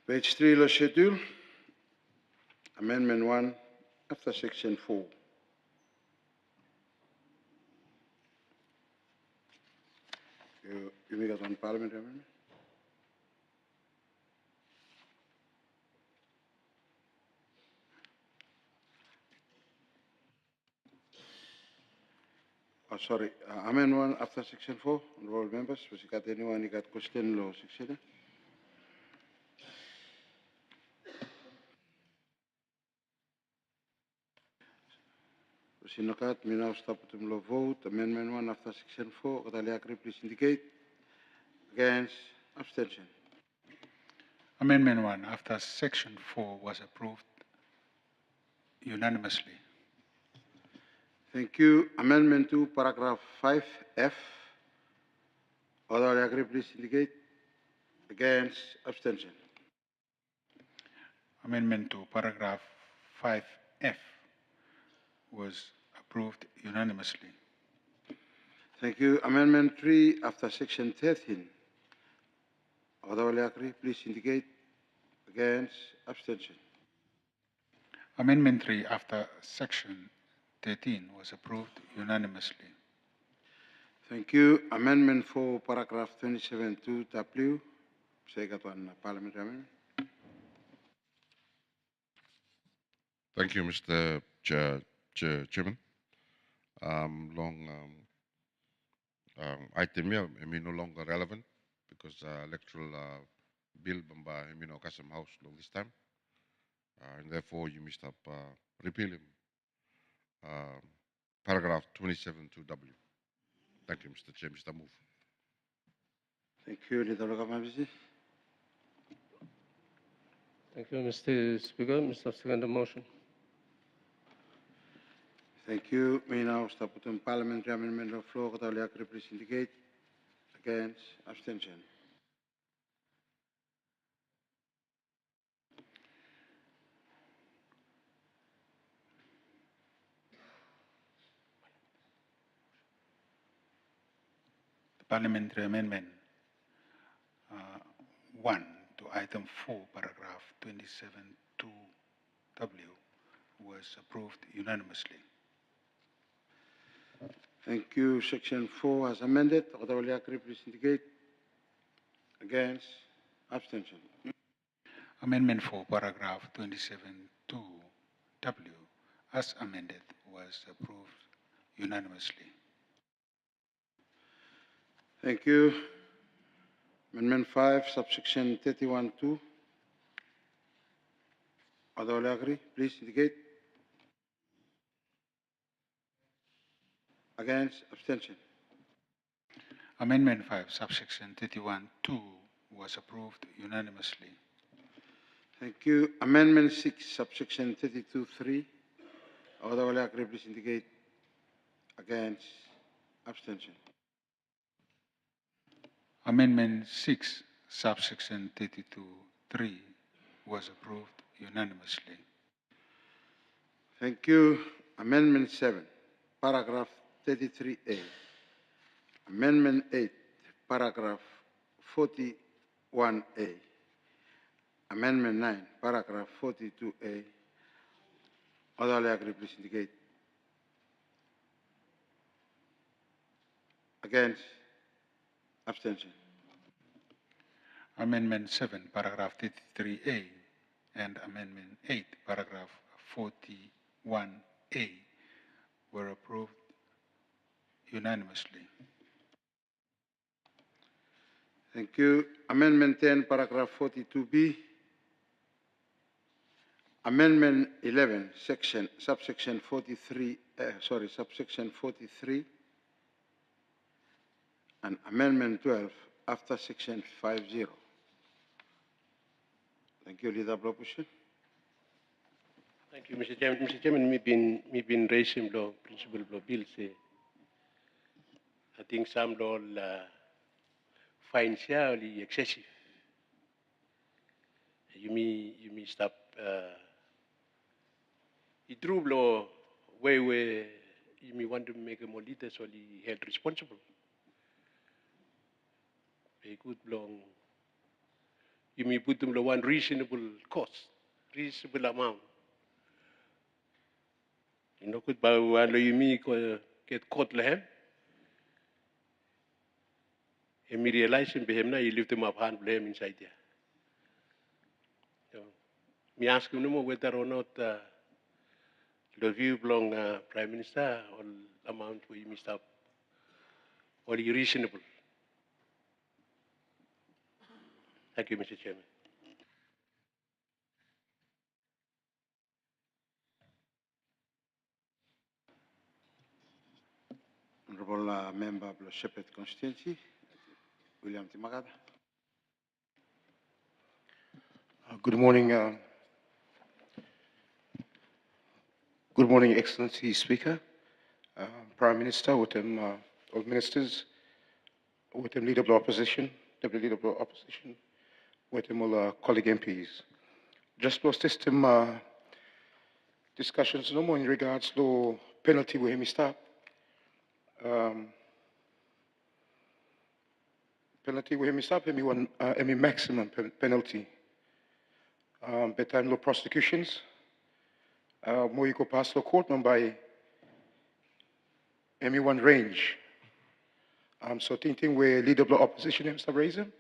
Page 3 the schedule. Amendment 1 after section 4. You make it on Parliament amendment? Oh, sorry. Amendment 1 after section 4. Honorable members, was you got anyone who got question law section? Sinokat, we now stop to the vote. Amendment 1 after section 4. Katali Akri, please indicate. Against, abstention. Amendment 1, after Section 4 was approved unanimously. Thank you. Amendment 2, paragraph 5F. All agree, please indicate. Against, abstention. Amendment to paragraph 5F was approved unanimously. Thank you. Amendment 3, after section 13. All agree, please indicate. Against, abstention. Amendment 3 after section 13 was approved unanimously. Thank you. Amendment 4, paragraph 27(2)W. Second one, parliamentary amendment. Thank you, Mr. Chairman. Item here, no longer relevant because electoral bill by Custom House long this time. And therefore, you must have repealing paragraph 27(2)W. Thank you, Mr. Chair. Mr. Move. Thank you, Leader of Government. Thank you, Mr. Speaker. Mr. Second the motion. Thank you. We now start putting parliamentary amendment on the floor. All agree, please indicate. Against, abstention. The parliamentary amendment 1 to item 4, paragraph 27(2)W was approved unanimously. Thank you. Section 4 as amended. All agree, please indicate. Against, abstention. Amendment 4, paragraph 27(2)W as amended was approved unanimously. Thank you. Amendment 5, subsection 31(2). All agree, please indicate. Against, abstention. Amendment 5, subsection 31(2) was approved unanimously. Thank you. Amendment 6, subsection 32(3). All agree, please indicate. Against, abstention. Amendment 6, subsection 32(3) was approved unanimously. Thank you. Amendment 7, paragraph 33A. Amendment 8, paragraph 41A. Amendment 9, paragraph 42A. All agree, please indicate. Against, abstention. Amendment 7, paragraph 33A, and Amendment 8, paragraph 41A were approved unanimously. Thank you. Amendment 10, paragraph 42B. Amendment 11, subsection 43, subsection 43. And Amendment 12 after section 50. Thank you, Leader Proposition. Thank you, Mr. Chairman. Mr. Chairman, we've been raising the principal bills. I think some law financially excessive. You may stop. It drew law where you may want to make a more leaders or held responsible. Very good long. You may put them the one reasonable cost, reasonable amount. You know, could buy one you may get caught lehem. And me realizing behem na you lift them up hand blame inside there. So me ask him no more whether or not the view belong Prime Minister or amount where you missed up or reasonable. Thank you, Mr. Chairman. Honorable Member of the Shepherd constituency, William Timagada. Good morning, Excellency Speaker, Prime Minister, with them, all ministers, with them Leader of the Opposition, Deputy Leader of the Opposition, with them all colleague MPs. Just for system discussions no more in regards to penalty where we stop. Penalty where we stop, any maximum penalty. Bedtime law prosecutions. More you go past the court by any one range. So thinking where leader of the opposition him start raising,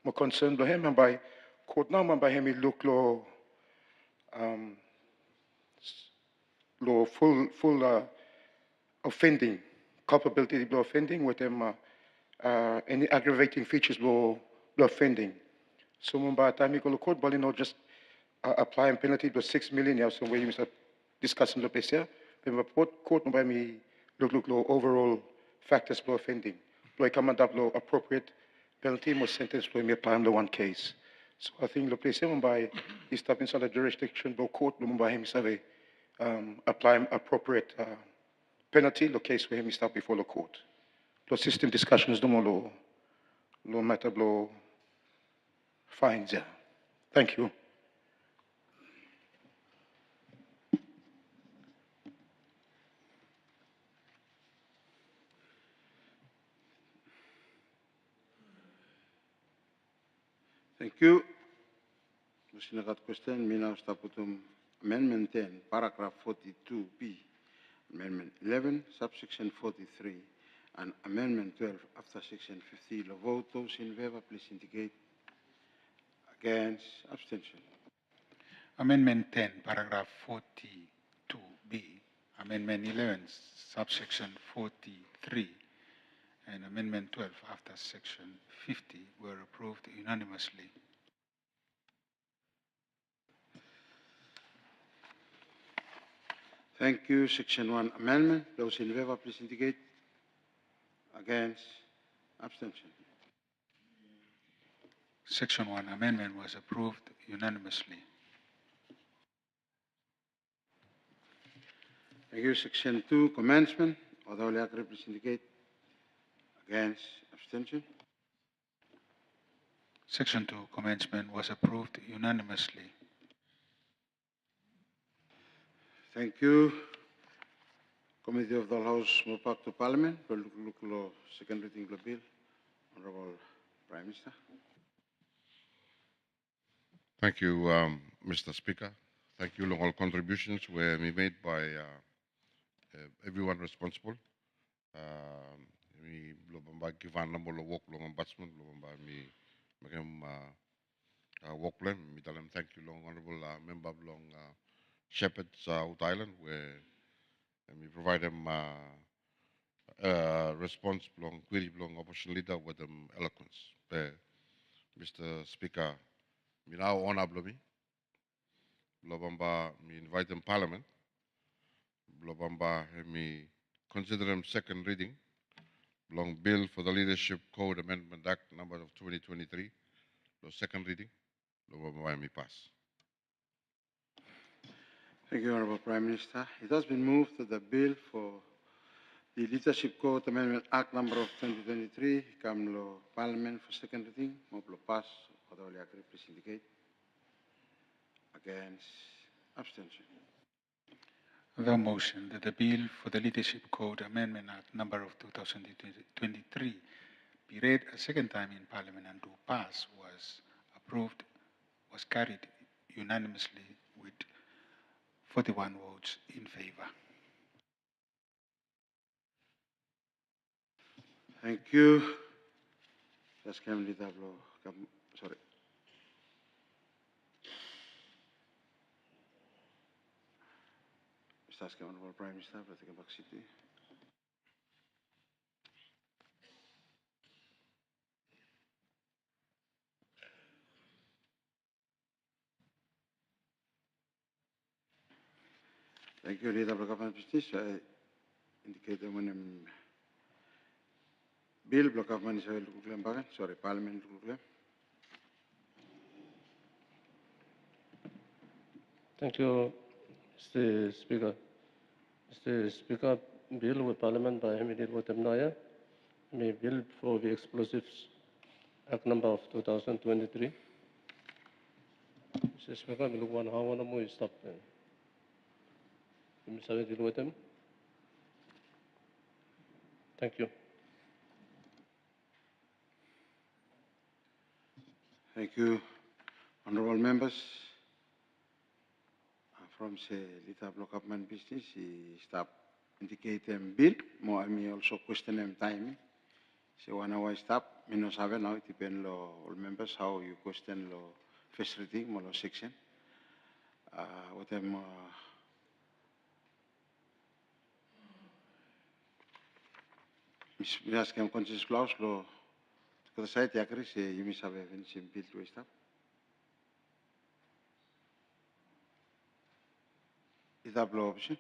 more concerned by him and by court now and by him look law full offending, culpability of offending with them any aggravating features law offending. So by the time you go to court, but you know just applying penalty to 6 million yeah, so where you start discussing the place here. But court by me look law overall factors law offending. Like come and law appropriate penalty more sentence for me apply the one case. So I think the place here by he step inside the jurisdiction law court by him say apply appropriate penalty the case where him stop before the court. The system discussions no more law matter law fines yeah. Thank you. Thank you. Sinakat question, mina staputum Amendment 10, paragraph 42B, Amendment 11, subsection 43, and Amendment 12 after section 50. The vote, those in favor, please indicate. Against, abstention. Amendment 10, paragraph 42B, Amendment 11, subsection 43, and Amendment 12 after section 50 were approved unanimously. Thank you. Section 1 amendment. Those in favor, please indicate. Against, abstention. Section 1 amendment was approved unanimously. Thank you. Section 2 commencement. Although agree, please indicate. Against, abstention. Section 2 commencement was approved unanimously. Thank you. Committee of the House, move back to Parliament. Look, second reading of the bill. Honorable Prime Minister. Thank you, Mr. Speaker. Thank you. All contributions were made by everyone responsible. We give a number of work long ombudsman, me work plan. Me tell them thank you, long honorable member of long Shepherds Out Island, where we provide them response long query long opposition leader with them eloquence. Mr. Speaker, me now honorable me. Blobamba, me invite them Parliament. Blobamba, me consider them second reading. Long bill for the Leadership Code Amendment Act number of 2023. The second reading. Blobamba, me pass. Thank you, Honorable Prime Minister. It has been moved that the bill for the Leadership Code Amendment Act number of 2023 come to Parliament for second reading. Move pass. Although agree, please indicate. Against, abstention. The motion that the bill for the Leadership Code Amendment Act number of 2023 be read a second time in Parliament and to pass was approved, was carried unanimously with 41 votes in favor. Thank you. Sorry. Mr. Honorable Prime Minister, Back City. Thank you, Leader of the Government Justice. I indicate that when bill block government is sorry, Parliament. Thank you, Mr. Speaker. Mr. Speaker, bill with Parliament by Hamid Watemnaya, may bill for the explosives Act number of 2023. Mr. Speaker, bill one how one more stop. Mr. Deal with them. Thank you. Thank you, honorable members. From the Lita Block Government Business, he stop indicate them bill. More I mean also question them time. So when I stop, me no sabe now. It depend lo all members how you question lo first reading mo lo section. What them me ask him conscious clause lo. Because saya tiakri se you me sabe when sim bill to stop. Is that blow option?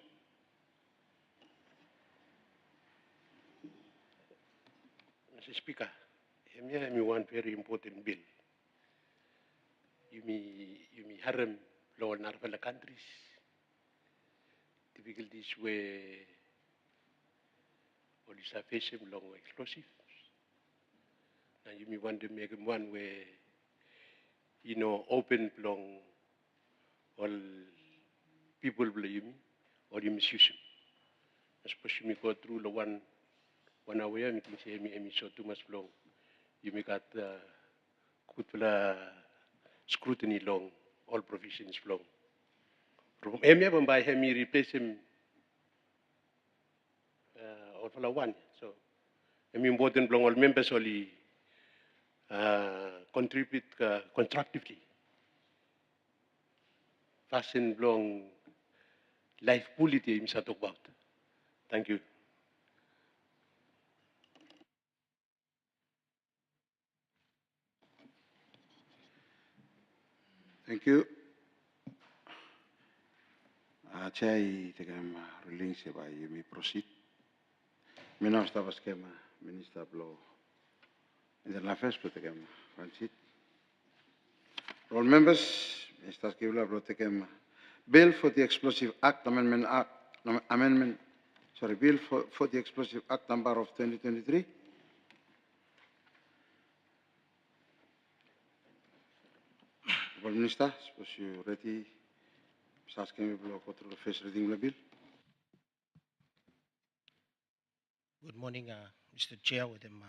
Mr. Speaker, I have one very important bill. You may harm law in other countries. Difficulties where police are facing long explosives. Now you may want to make one where open long all people blame or you misuse them. Especially me go through the one hour meeting say me so too much long. You may got good scrutiny long, all provisions long. From Emia by him replace him all for one. So I mean important long all members only contribute constructively. Fasten long life quality I'm talk about. Thank you. Thank you. Chai tegam ruling se by you may proceed. Minister was kema Minister blow. In the last place tegam Francis. All members, Mr. Skibla blow tegam bill for the explosive act amendment. Sorry, bill for the explosive act number of 2023. Minister, suppose you ready. Asking me to go through the first reading of the bill. Good morning, Mr. Chair, with them,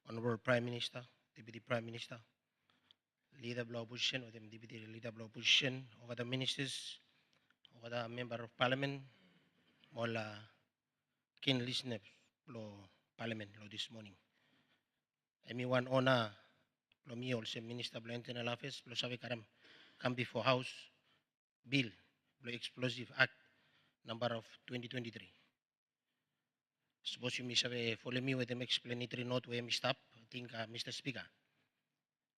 Honorable Prime Minister, Deputy Prime Minister, Leader of the Opposition, with them, Deputy Leader of the Opposition, over the ministers, over the Member of Parliament, all keen listeners, Parliament, this morning. I mean, one honor, me also Minister of Internal Affairs, sabi karam, come before House Bill, Explosive Act number of 2023. Suppose you may follow me with them explanatory note where we stop. I think, Mr. Speaker,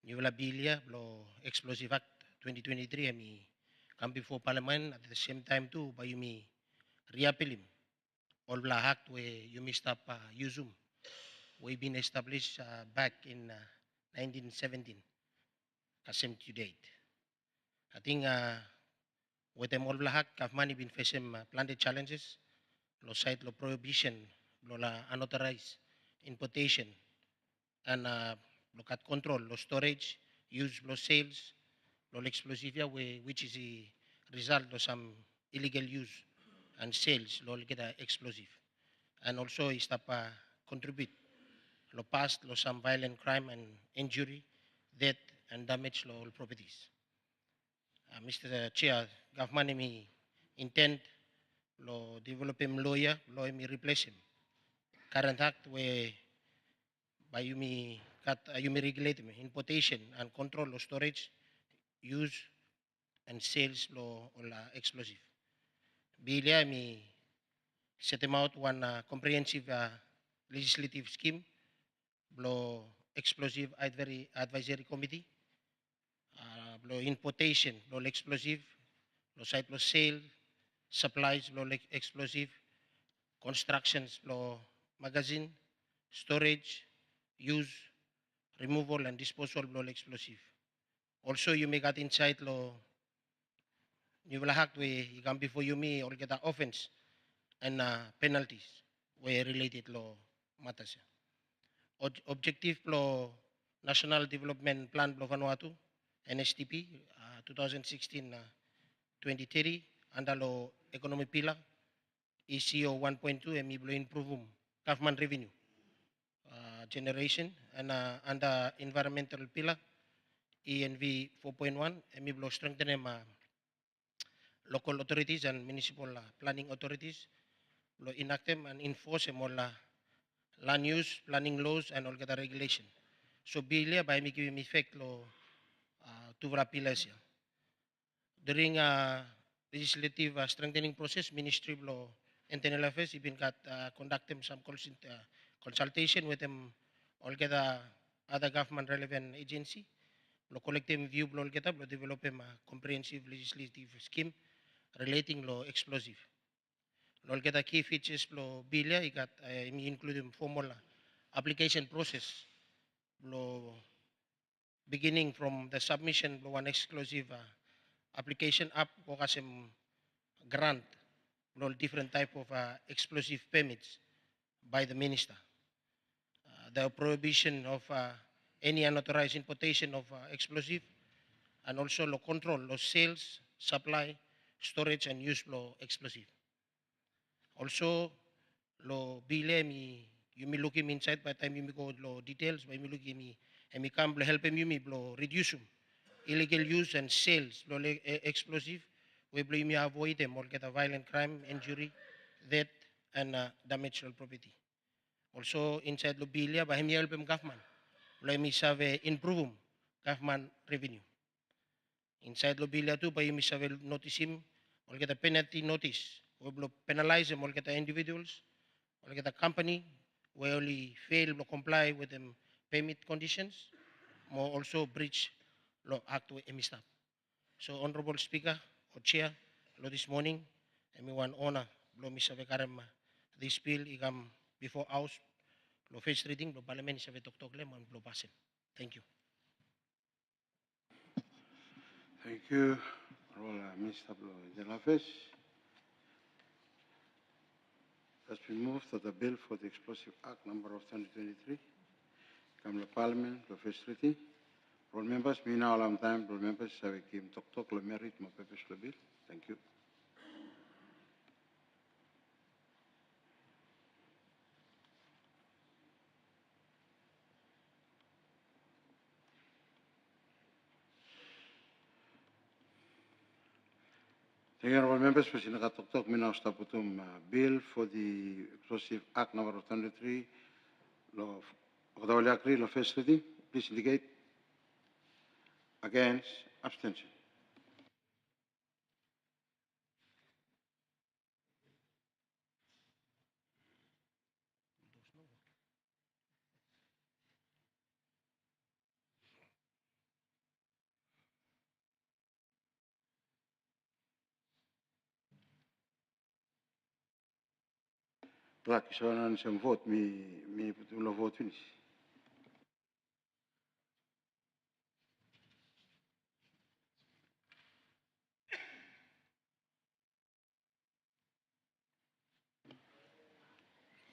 New Bill, Explosive Act 2023, I mean, come before Parliament at the same time too, by you may reappeal him. All the act where you may stop usum. We've been established back in 1917, same to date. I think with them all the act, money been facing plenty challenges, side prohibition, unauthorized importation, and look at control, storage, use, sales, explosive, which is a result of some illegal use and sales, get explosive, and also stop contribute, past, some violent crime and injury, death, and damage, all properties. Mr. Chair, government me intend, develop him lawyer, me replace him. Current act where by you may regulate importation and control of storage, use and sales law or explosive. Bilia me set him out one comprehensive legislative scheme, blow explosive advisory committee, blow importation, blow explosive, blow site blow sale, supplies, blow explosive, constructions, blow magazine, storage, use, removal, and disposal of explosive. Also, you may get inside law you will have to come before you me or get offense and penalties were related law matters. Objective law National Development Plan Law Vanuatu NSTP 2016-2030 under law economic pillar ECO 1.2 and improve government revenue generation and under environmental pillar ENV 4.1 and strengthen local authorities and municipal planning authorities lo enact them and enforce them all land use planning laws and all the regulation. So bilia by making effect lo tuvra pilas ya. During legislative strengthening process, Ministry of Law Internal Affairs even got conduct them some consultation with them all the other government relevant agency. Lo collect them view lo get up lo develop them a comprehensive legislative scheme relating law explosive. Lo get the key features lo bilia I got include formal application process lo beginning from the submission lo one exclusive application up o kasi grant lo different type of explosive permits by the minister. The prohibition of any unauthorized importation of explosive and also lo control lo sales, supply, storage and use lo explosive. Also lo bile mi you me look him inside by the time you go lo details by me look him and me come help him you me lo reduce illegal use and sales lo explosive we blame me avoid them or get a violent crime, injury, death and damage to property. Also inside lo bilia by him help him government lo mi save improve government revenue. Inside lo bilia too by mi save notice him or get a penalty notice we will penalize them or get the individuals or get a company we only fail to comply with them payment conditions more also breach law act with staff. So Honorable Speaker or Chair, lo this morning, everyone honor lo Mr. Vekarem this bill igam before House lo first reading lo Parliament sa vetok le man lo pasen. Thank you. Thank you, Minister of General Affairs. Has been moved that the bill for the Explosive Act number of 2023 come to Parliament for first reading. All members, me now alam time, all members have a kim tok lo merit mo pepes lo bill. Thank you. Thank you, honorable members. President Tok me now stop bill for the Explosive Act number of 2023 lo Okadawali lo first reading. Please indicate. Against, abstention. Black is on some vote, me put vote finish.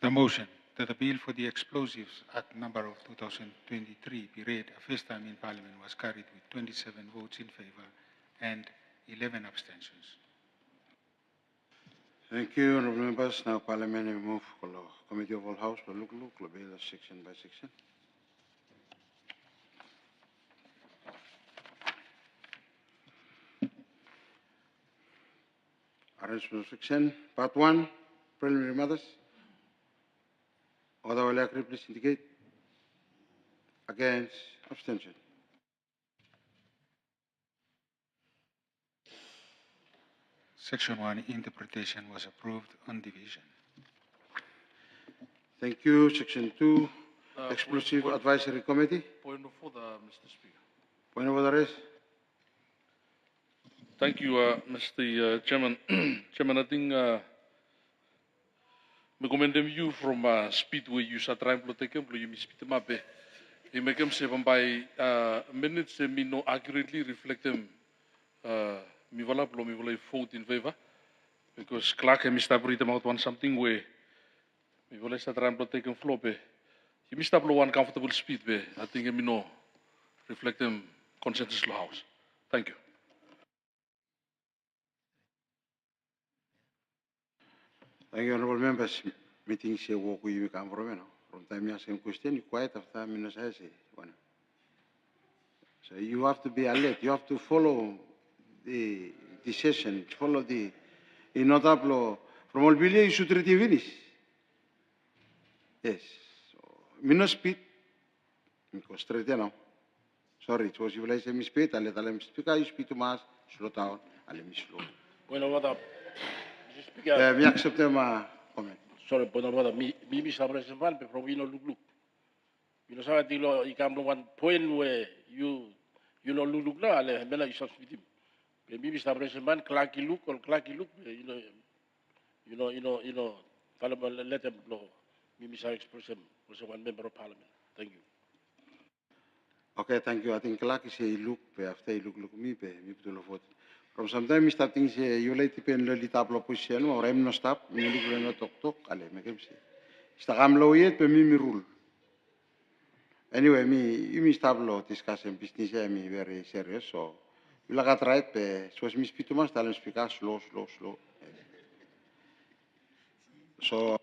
The motion that the bill for the Explosives Act number of 2023 be read a first time in Parliament was carried with 27 votes in favor and 11 abstentions. Thank you, honorable members. Now Parliament will move to the Committee of All House to look bill section by section. Arrangement section, part 1, preliminary matters. Other please indicate. Against, abstention. Section 1 interpretation was approved on division. Thank you. Section 2, Explosive Advisory Committee. Point of order, Mr. Speaker. Point of order is. Thank you, Mr. Chairman. Chairman, I think me commend you from Speedway. You are trying to take you speed map. You make them say by minutes. Me no accurately reflect them mi wala vote in favor because Clark and Mr. Breedem out want something where mi wala sa tram taken floor be. He Mr. Blow one comfortable speed be. I think mi no reflect them consensus law house. Thank you. Thank you, honorable members. Meeting say walk you come from, you know. From time you ask him question, you quiet after time you say, one. So you have to be alert. You have to follow the session, follow the notable from all video you should read the finish. Yes. So, minus speed, because straight now. Sorry, it was you like me speed, I let them speak, I speed to mass, slow down, I let me slow. Bueno, vada, Mr. Speaker. We accept my comment. Sorry, bueno, vada, mi Mr. President, but probably no look. You know, so dilo, you come to one point where you know look na, ale, mela you substitute him. Mi Mr. President, clacky look, you know, Parliament let them blow. Mi Mr. President was one member of Parliament. Thank you. Okay, thank you. I think like say look, after you look me to vote. From sometimes starting say you like to pen the table position or I'm no stop, me look no talk, ale, make him say. Instagram law yet, me rule. Anyway, me stop law discussing business, me very serious, so you like at right, so as me speak to tell him speak slow. So,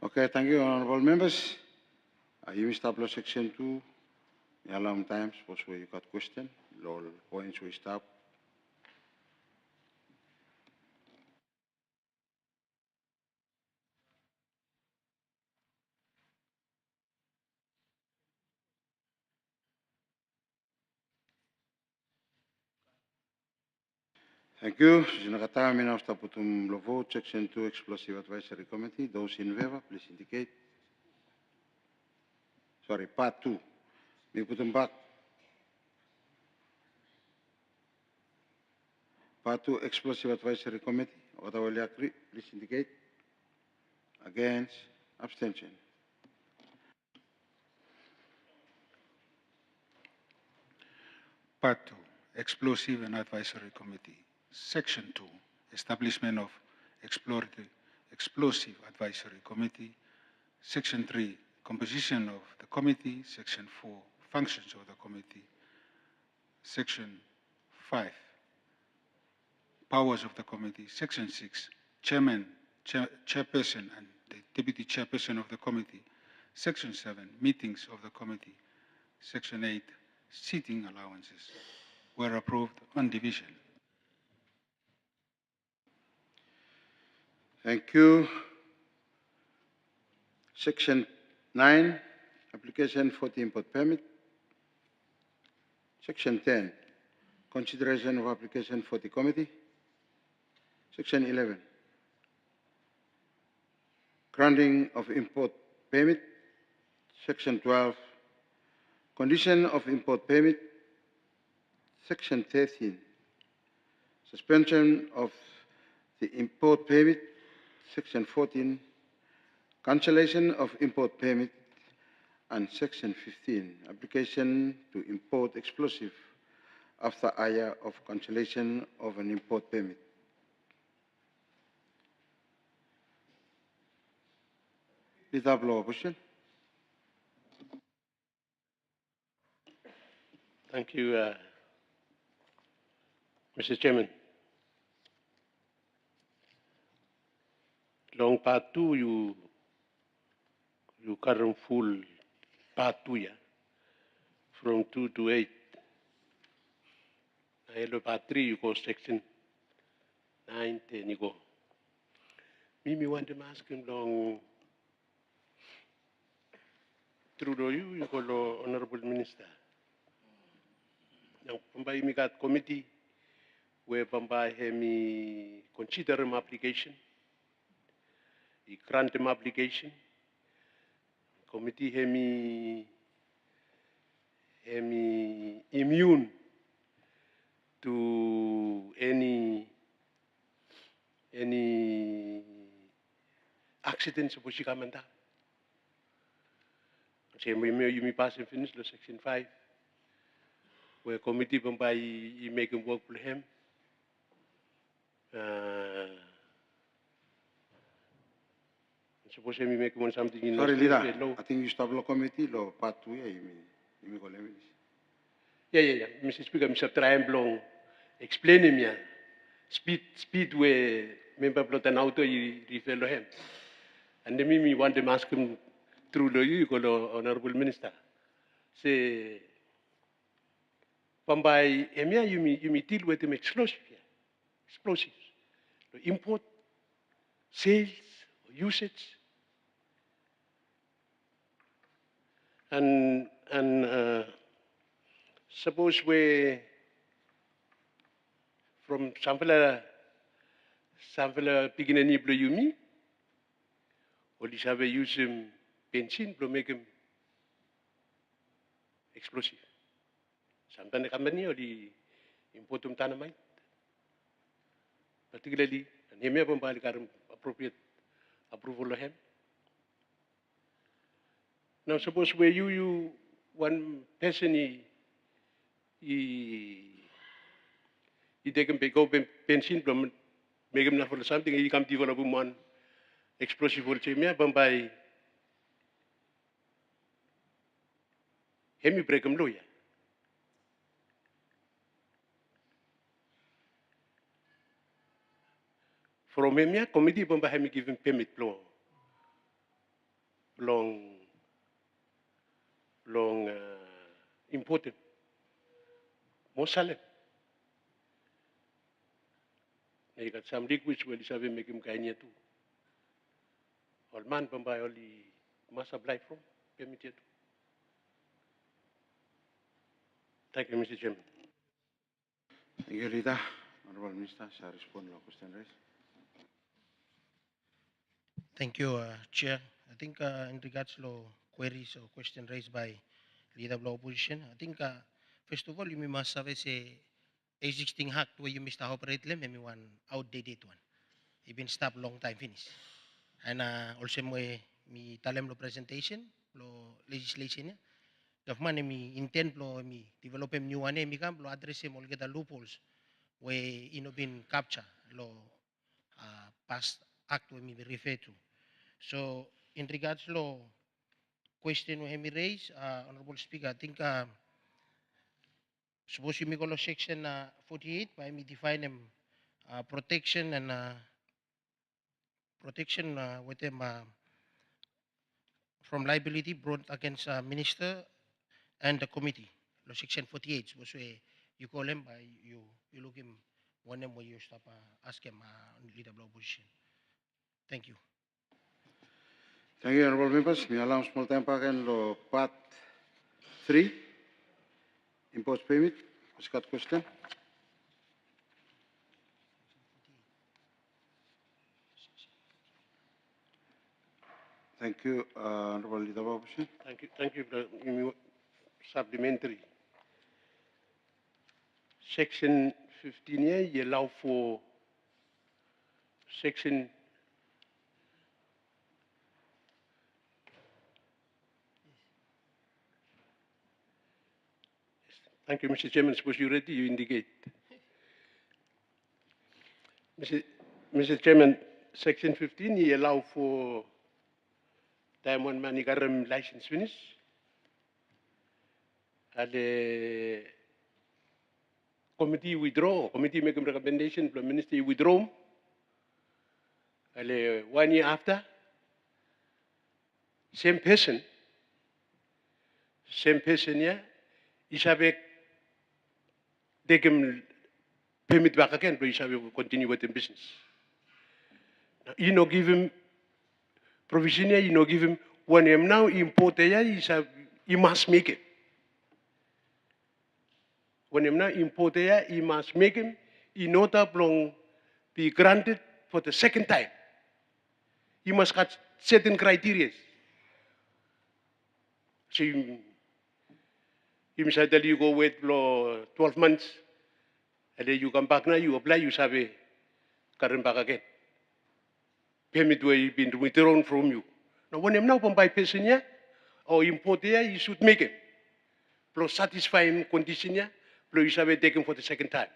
okay, thank you, honorable members. You establish section 2, a long times, for sure you got question, all points we stop. Thank you. Sinakata, now stop putum vote, section 2, explosive advisory committee. Those in favor, please indicate. Sorry, part 2. We put them back. Part 2, explosive advisory committee. What I will agree, please indicate. Against, abstention. Part 2, Explosive and Advisory Committee. Section 2, Establishment of Explosive Advisory Committee. Section 3, Composition of the Committee. Section 4, Functions of the Committee. Section 5, Powers of the Committee. Section 6, Chairman, Chairperson and the Deputy Chairperson of the Committee. Section 7, Meetings of the Committee. Section 8, Seating Allowances were approved on division. Thank you. Section 9, application for the import permit. Section 10, consideration of application for the committee. Section 11, granting of import permit. Section 12, condition of import permit. Section 13, suspension of the import permit. Section 14, cancellation of import permit. And Section 15, application to import explosive after a year of cancellation of an import permit. Please have law opposition. Thank you, Mr. Chairman. Long part 2, you current full part 2, yeah, from 2 to 8. And part 3, you go section 9, 10, you go. Me want to ask him long through you go Honorable Minister. Now, me got committee, we bamba hemi consider him application, I grant him application, committee hemi immune to any accidents of Bushikamanda. Say you pass and finish the section 5, where committee bamba I make him work for him. Suppose we make one something in Sorry, the leader. law. I think you stop the committee, lo part 2, you go level. Yeah. Mr. Speaker, Mr. Triamblong, explain me. Speed where member plot an auto you refer to him. And then me want to ask him through the you call honorable minister. Say, Pambai, emia you deal with them explosives. The import, sales, usage. And suppose we from sample beginning ni blue yumi, or this have use benzene to make them explosive. Sampai company or the import dynamite, particularly and him have appropriate approval of him. Now suppose where you one person he take him go benzene from make him for something he come develop one explosive will say me Bombay hemi break him lawyer. From him committee Bombay hemi give him permit long important most salem. You got some liquids where you make him kanya too. All man Bombay only must apply from permitted. Thank you, Mr. Chairman. Thank you, leader. Honorable Minister, shall respond to the question raised. Thank you, Chair. I think in regards to queries or question raised by leader of the opposition, I think first of all you must have a existing act where you must operate them, maybe one outdated one. It been stopped long time finish. And also me tell them the presentation, the legislation. Government me intend me develop a new one, me come address them all get the loopholes where been captured lo past act where me refer to. So in regards to question we have raised, Honorable Speaker, I think suppose you make all section 48 by me define them protection and protection with them from liability brought against minister and the committee. Lo section 48 suppose you call him by you look him one them where you stop ask him leader of the opposition. Thank you. Thank you, honorable members. Me allow small time again lo part 3, import permit. Got question? Thank you, honorable leader of opposition. Thank you. Supplementary. Section 15 here, you allow for section Thank you, Mr. Chairman. Suppose you're ready, you indicate. Mr. Chairman, section 15, you allow for time one man license finish. And the committee withdraw, committee make a recommendation, the ministry withdraw. And 1 year after, same person here, Isabek take him permit back again, but Isabek will continue with the business. Now, you know, give him provision here, you know, give him when him now import here, he must make it. When him now import here, he must make him, in order to be granted for the second time, you must have certain criteria. So you say that you go wait for 12 months, and then you come back now, you apply, you say, current back again. Permit will be withdrawn from you. Now, when I'm now by person or import here, you should make it. Plus satisfying condition here, plus you shall be taken for the second time.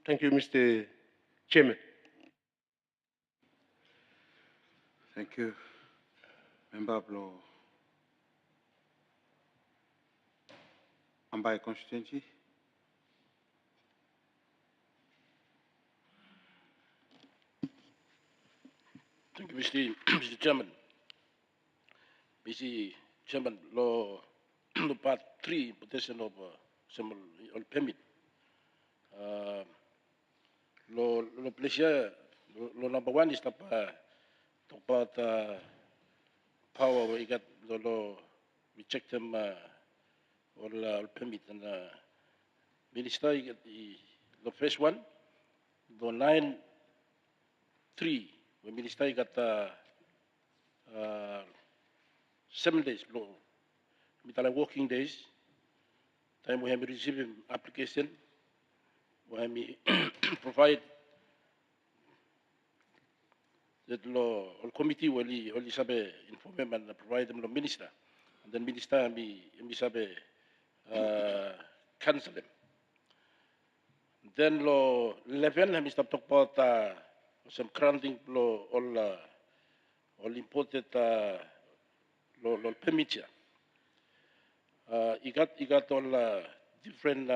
Thank you, Mr. Chairman. Thank you. Member Blo Ambai constituency. Thank you, Mr. Chairman. Mr. Chairman, lo part 3 petition of some permit. Lo pleasure, lo number 1 is talk about power we got we check them all permit and minister you get the first one, the 9-3 when minister you got 7 days below mitala working days time we have received application we have provide that law or committee only sabe inform and provide them the minister and then minister mi sabe cancel them. Then lo 11 we start talk about some granting lo all imported lo permit ya. You got all different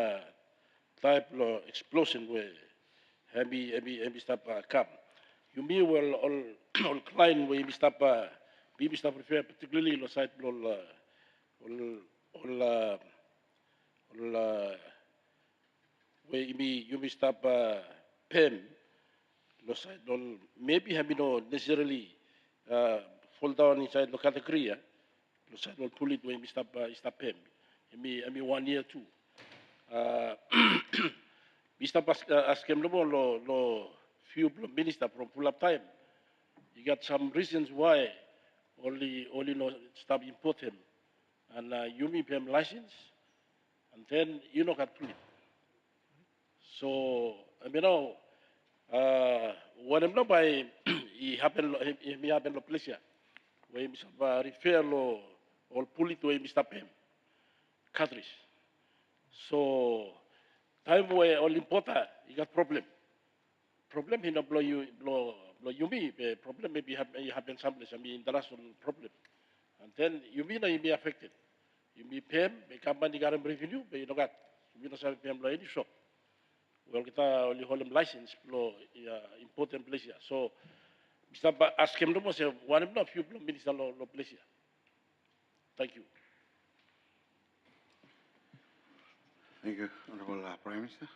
type of explosion where heavy stuff come. You mean well all client where you stop refer particularly lo site all where you stop pen lo site all maybe have no necessarily fall down inside the category lo site all pull it where you stop pen. I mean 1 year too. Mr. Askem lo few minister from full up time. You got some reasons why only no stop import him. And you mean him license and then you know got pull it. So what I'm not by he happen the pleasure where Mr. refer lo or pull it where Mr. Pem cartridge. So time where all importer you got problem. Problem he not blow you me problem maybe happen someplace. International problem. And then you mean you be affected. You be pay the company got revenue, but you don't got you don't have pay any shop. Well kita only hold them license blow important place here. So Mr. Ask him no say one of the few minister lo place here. Thank you. Thank you, Honorable Prime Minister.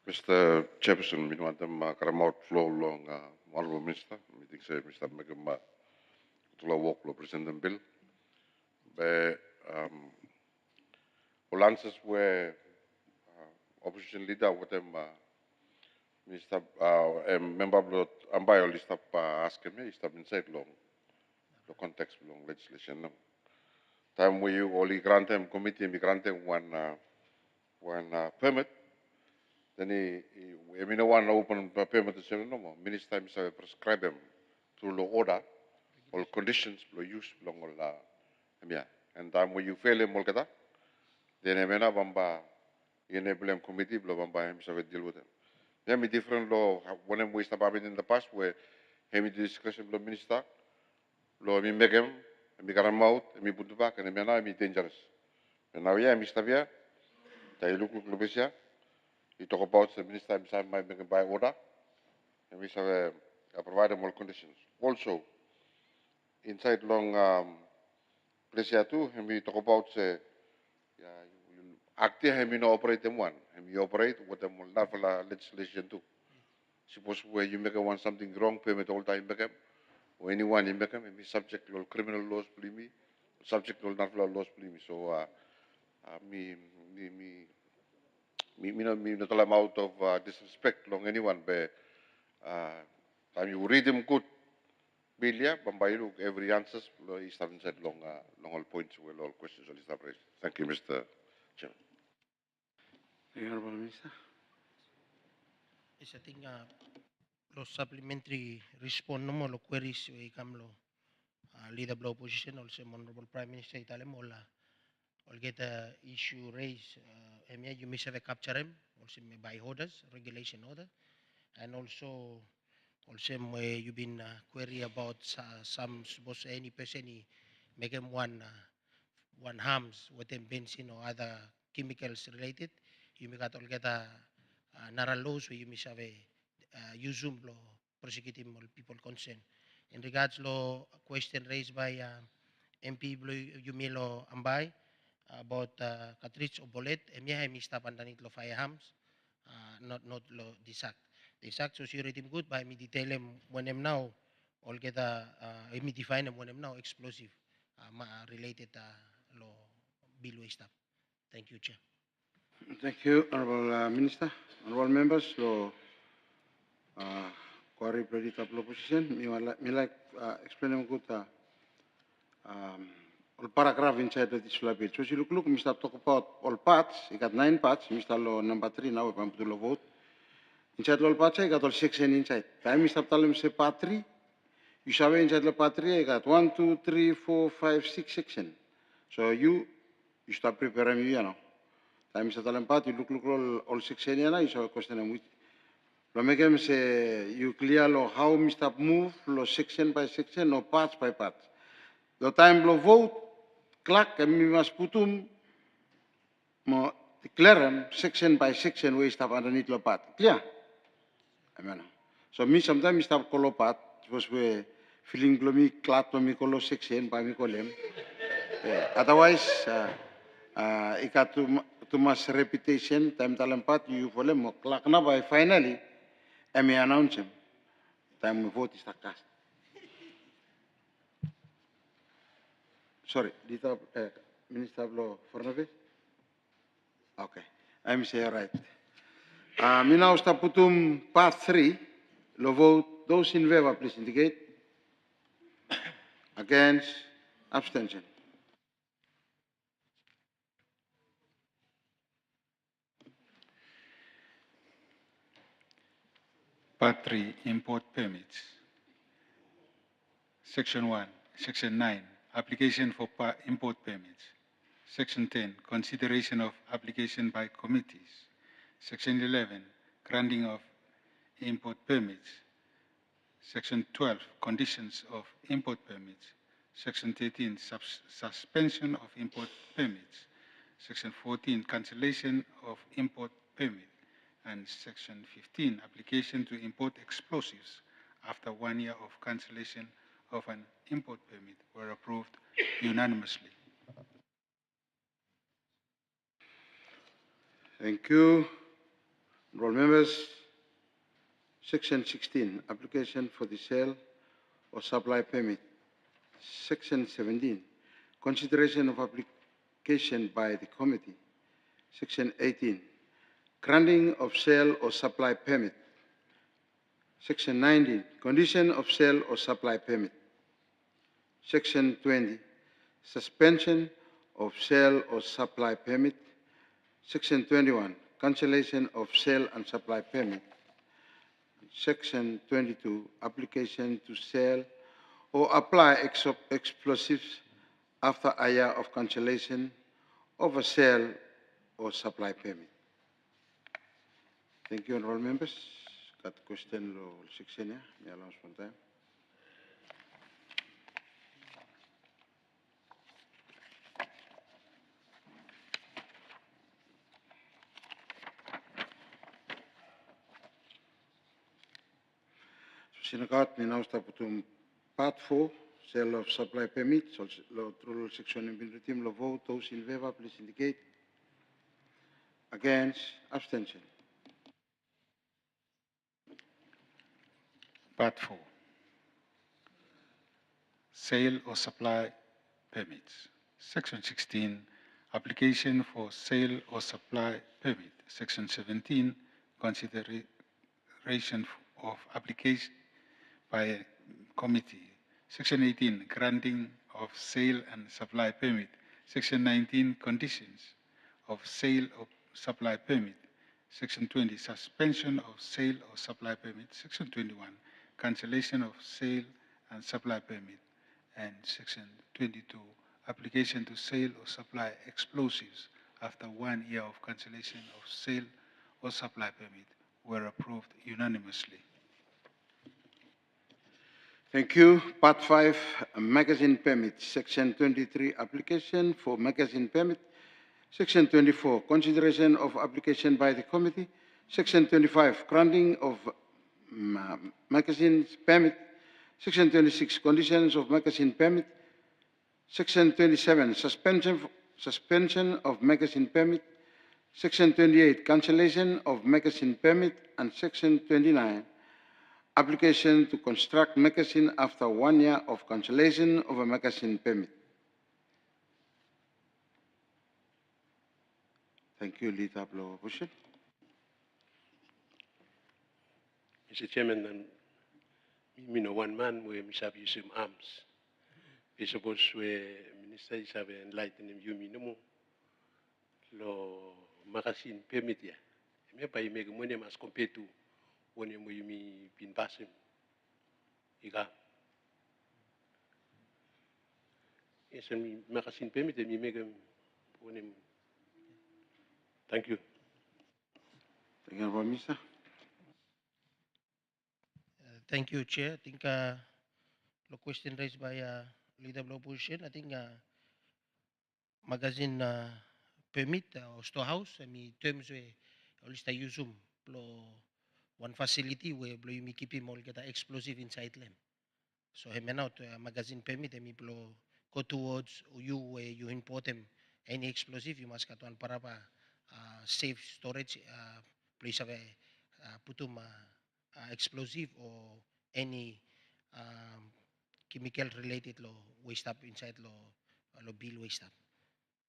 Mr. Chairperson, we want them out flow along Honorable Minister. Meeting say Mr. Megama to walk lo present bill. Be all answers were opposition leader with them Mr. Member Blood Ambai only stop asking me stop inside long the context long legislation no. Time where you only grant them committee me grant them one permit. Then he no one open permit to say no more. Minister himself prescribe them through law order all conditions lo use long all and time where you fail him all kata then hemena bamba enable him committee lo bamba himself deal with them. There are different law when we start having in the past where hemi discussion lo minister lo mi megem mi garam out mi buntu back and mi dangerous. And now mi stavia tai look lo besia. He talk about the minister himself might make by order, and we shall provide more conditions. Also, inside long place here too, and we talk about the active and we no operate them one, and we operate with them legislation too. Suppose where you make one something wrong, payment all time back or anyone in Beckham, and we subject to criminal laws, believe me, subject will not laws please. So me not I'm out of disrespect long anyone, but time you read them good. Bilia, Bambayu, every answers, he started said long all points, well, all questions, all is raised. Thank you, Mr. Chairman. The Honorable Minister. Isa ting lo supplementary respond mo lo queries we kam lo leader blow opposition also honorable prime minister italem all get a issue raised emia you miss have capture him also by orders regulation order and also may you been query about some suppose any person make him one harms with them benzene or other chemicals related you may got all get a nara laws where you miss have a use lo prosecuting all people concerned in regards lo question raised by MP Blue Yumilo Ambay about cartridge or bullet, emiya mista pandanit lo firearms, not lo disak. Disak so security good by me detail him when him now all get me define him when him now explosive related lo bill stuff. Thank you, Chair. Thank you, Honorable Minister. Honorable members, lo query credit of opposition. Me like explain good all paragraph inside of this bill. So you look, Mr. Talk about all parts. You got 9 parts. Mr. Law number 3 now. If I'm to vote. Inside all parts, I got all section inside. Time Mr. Talem say part 3. You shall inside the part 3. I got 1, 2, 3, 4, 5, 6 section. So you start preparing me, you know. Time Mr. Talem part. You look all section, you know. You shall question which. Lo say you clear lo how Mr. move lo section by section or parts by parts. The time lo vote clock kami mas putum mo declare section by section we stop underneath lo part. Clear? Amen. So me sometimes stop kolo part was we feeling gloomy clock to me kolo section by me kolem. Otherwise ikat too much repetition time talam part you follow mo clock na by finally I may announce him. Time we vote is the cast. Sorry, did Minister Blo Fornave? Okay, I'm saying right. Me now start putum part 3. Lo vote. Those in favor, please indicate. Against, abstention. Part 3, import permits. Section 1, Section 9, application for import permits. Section 10, consideration of application by committees. Section 11, granting of import permits. Section 12, conditions of import permits. Section 13, suspension of import permits. Section 14, cancellation of import permit. And Section 15, application to import explosives after 1 year of cancellation of an import permit were approved unanimously. Thank you. Roll members. Section 16, application for the sale or supply permit. Section 17, consideration of application by the committee. Section 18, granting of sale or supply permit. Section 19, condition of sale or supply permit. Section 20, suspension of sale or supply permit. Section 21, cancellation of sale and supply permit. Section 22, application to sell or apply explosives after a year of cancellation of a sale or supply permit. Thank you, honorable members. Got question lo section ya, may I announce one time. Sinakat, may now start to part 4, sale of supply permits, through section in the team, vote, those in favor, please indicate. Against, abstention. Part 4, sale or supply permits. Section 16, application for sale or supply permit. Section 17, consideration of application by a committee. Section 18, granting of sale and supply permit. Section 19, conditions of sale or supply permit. Section 20, suspension of sale or supply permit. Section 21, cancellation of sale and supply permit. And Section 22, application to sale or supply explosives after 1 year of cancellation of sale or supply permit were approved unanimously. Thank you. Part 5, magazine permit. Section 23, application for magazine permit. Section 24, consideration of application by the committee. Section 25, granting of magazine permit. Section 26, conditions of magazine permit. Section 27, suspension of magazine permit. Section 28, cancellation of magazine permit. And Section 29, application to construct magazine after 1 year of cancellation of a magazine permit. Thank you, Leader of the Opposition. Mr. Chairman, me no one man where Mr. Yusuf arms. We suppose where Minister is have enlightened you me no more. Lo magazine permit ya. Me pa make money mas compared to when you me been passing. Iga. Yes, me magazine permit me make when him. Thank you. Thank you, Minister. Thank you, Chair. I think the question raised by Leader of the Opposition, I think magazine permit or storehouse, I mean, terms where always I use them, one facility where you may keep him all get explosive inside them. So I mean out magazine permit, I mean, go towards you where you import them any explosive, you must get one paraba safe storage, place of a put them explosive or any chemical related law waste up inside law bill waste up.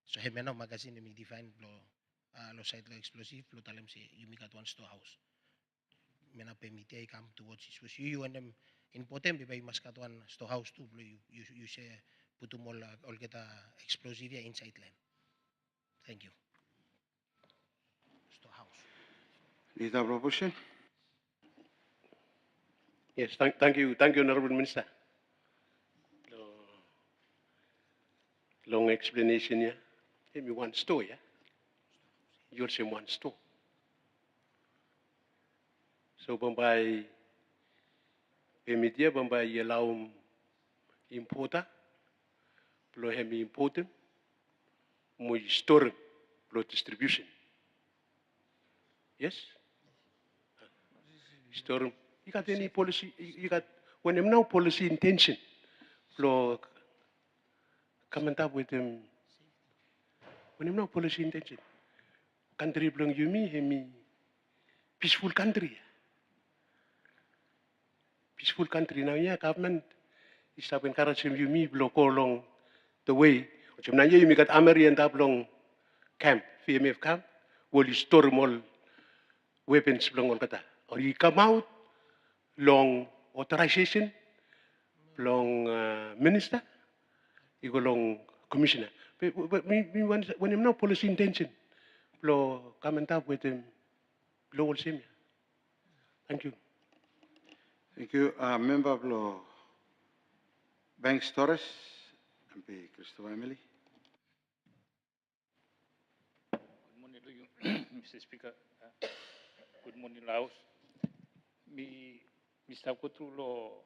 So he now magazine may define law side law explosive law tell them say you make at one storehouse. Mena permit I come towards it. So you and them important because you must get one storehouse too. You say put them all get explosive inside land. Thank you. Storehouse. Leader of the Opposition. Yes, thank you, Honorable Minister. Long explanation, yeah. Give me one store, yeah. You're saying one store. So, Bombay, media, Bombay, allow importer, blow him importer, more store, blow distribution. Yes? Store. You got any policy? You got, when I'm now policy intention, blow, comment up with them. When I'm now policy intention, country belong you me, peaceful country. Peaceful country now, yeah, government is up encouraging you me blow along the way. Which now you got Ameri and up long camp, FMF camp, will you storm all weapons belong all kata. Or you come out long authorization, long minister, you go long commissioner. But when I'm not policy intention, blow comment up with them, blow all same. Thank you. Thank you. Member of the Banks Torres, MP Christopher Emily. Good morning to you, Mr. Speaker. Good morning, Laos. Mr. Kotrulo,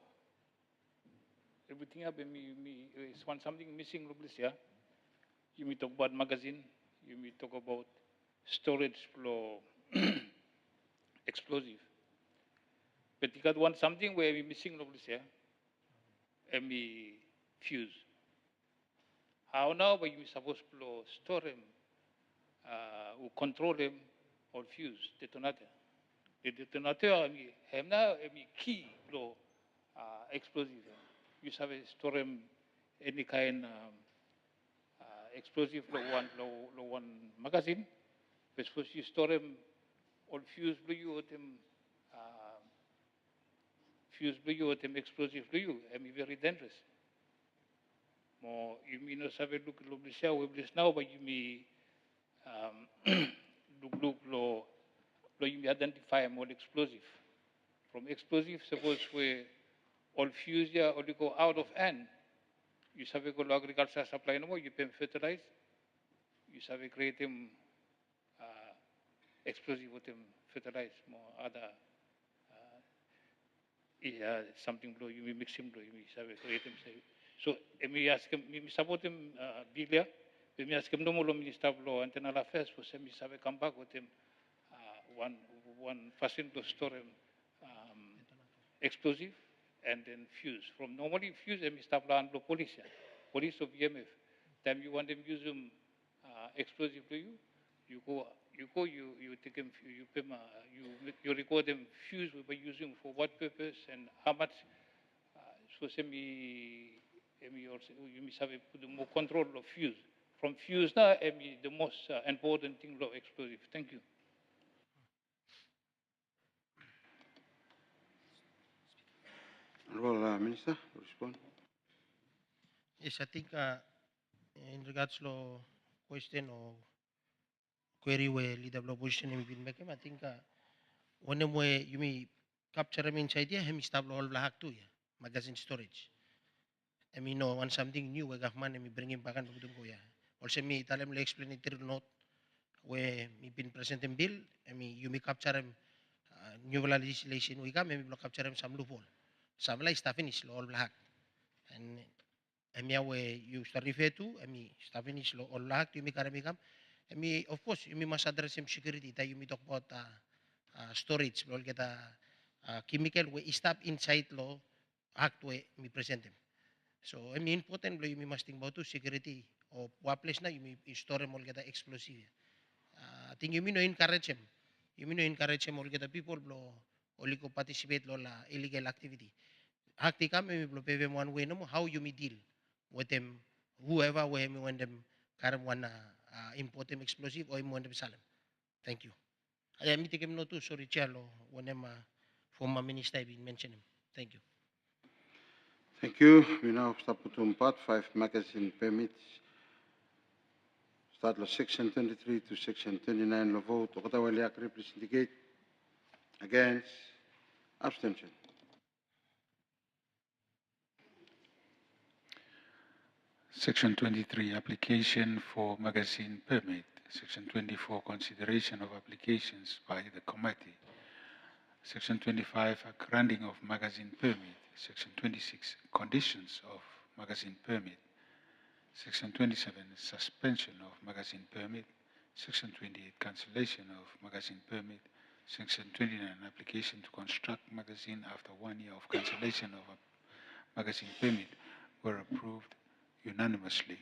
everything up is one something missing, yeah? You may talk about magazine, you may talk about storage for explosive. But you got one something where we missing, yeah? And we fuse. How now are you supposed to store them, or control them, or fuse detonator? The detonator, have now a key blow explosive. You have store them any kind explosive lo one magazine. But suppose you store them all fuse blue you or them fuse blue you or them explosive blue you. I mean very dangerous. More you mean no sabe look we bless now, but you mean look lo you identify more explosive. From explosive, suppose we all fuse ya or you go out of hand. You sabe go agriculture supply no more, you pay fertilize. You sabe create them explosive with them fertilize more other something blow you mix him blow you sabe create them say. So me ask him me support him Biglia. Me ask him no more minister blow internal affairs for say me sabe come back with him one facility to store him explosive and then fuse. From normally fuse and start plan police. Police of EMF. Time you want them use them explosive to you, you take them, you pay you record them fuse by using for what purpose and how much. So say me also you must have put the more control of fuse. From fuse now, the most important thing of explosive. Thank you. Honorable Minister, to respond. Yes, I think in regards to question or query where leader of opposition have been making, I think one of where you may capture them inside here, him stable all black too, yeah, magazine storage. I mean, no, want something new, we government and me bring him back and do go, yeah. Also, me tell him explanatory note where me been present in bill, I mean, you may capture him new legislation, we come, maybe capture him some loophole. Some like stuff finish all black. And where you start refer to, stuff finish all black, you may carry me come. Of course, you must address some security that you may talk about storage, lol get a chemical we stop inside law act where me present them. So important you must think about security or what place na you may store them all get explosive. I think you mean no encourage them. You mean no encourage them all get people blow only go participate lo la illegal activity. Hakti kami blow pay them one way no how you may deal with them whoever way me when them carry one important explosive or mo them salam. Thank you. I am taking note too, sorry, Chalo, when I'm former minister been mentioning. Thank you. Thank you. We now start to part 5 magazine permits. Start section 23 to section 29 of vote. Okatawali represent indicate. Against. Abstention. Section 23, application for magazine permit. Section 24, consideration of applications by the committee. Section 25, granting of magazine permit. Section 26, conditions of magazine permit. Section 27, suspension of magazine permit. Section 28, cancellation of magazine permit. Section 29, application to construct magazine after 1 year of cancellation of a magazine permit were approved unanimously.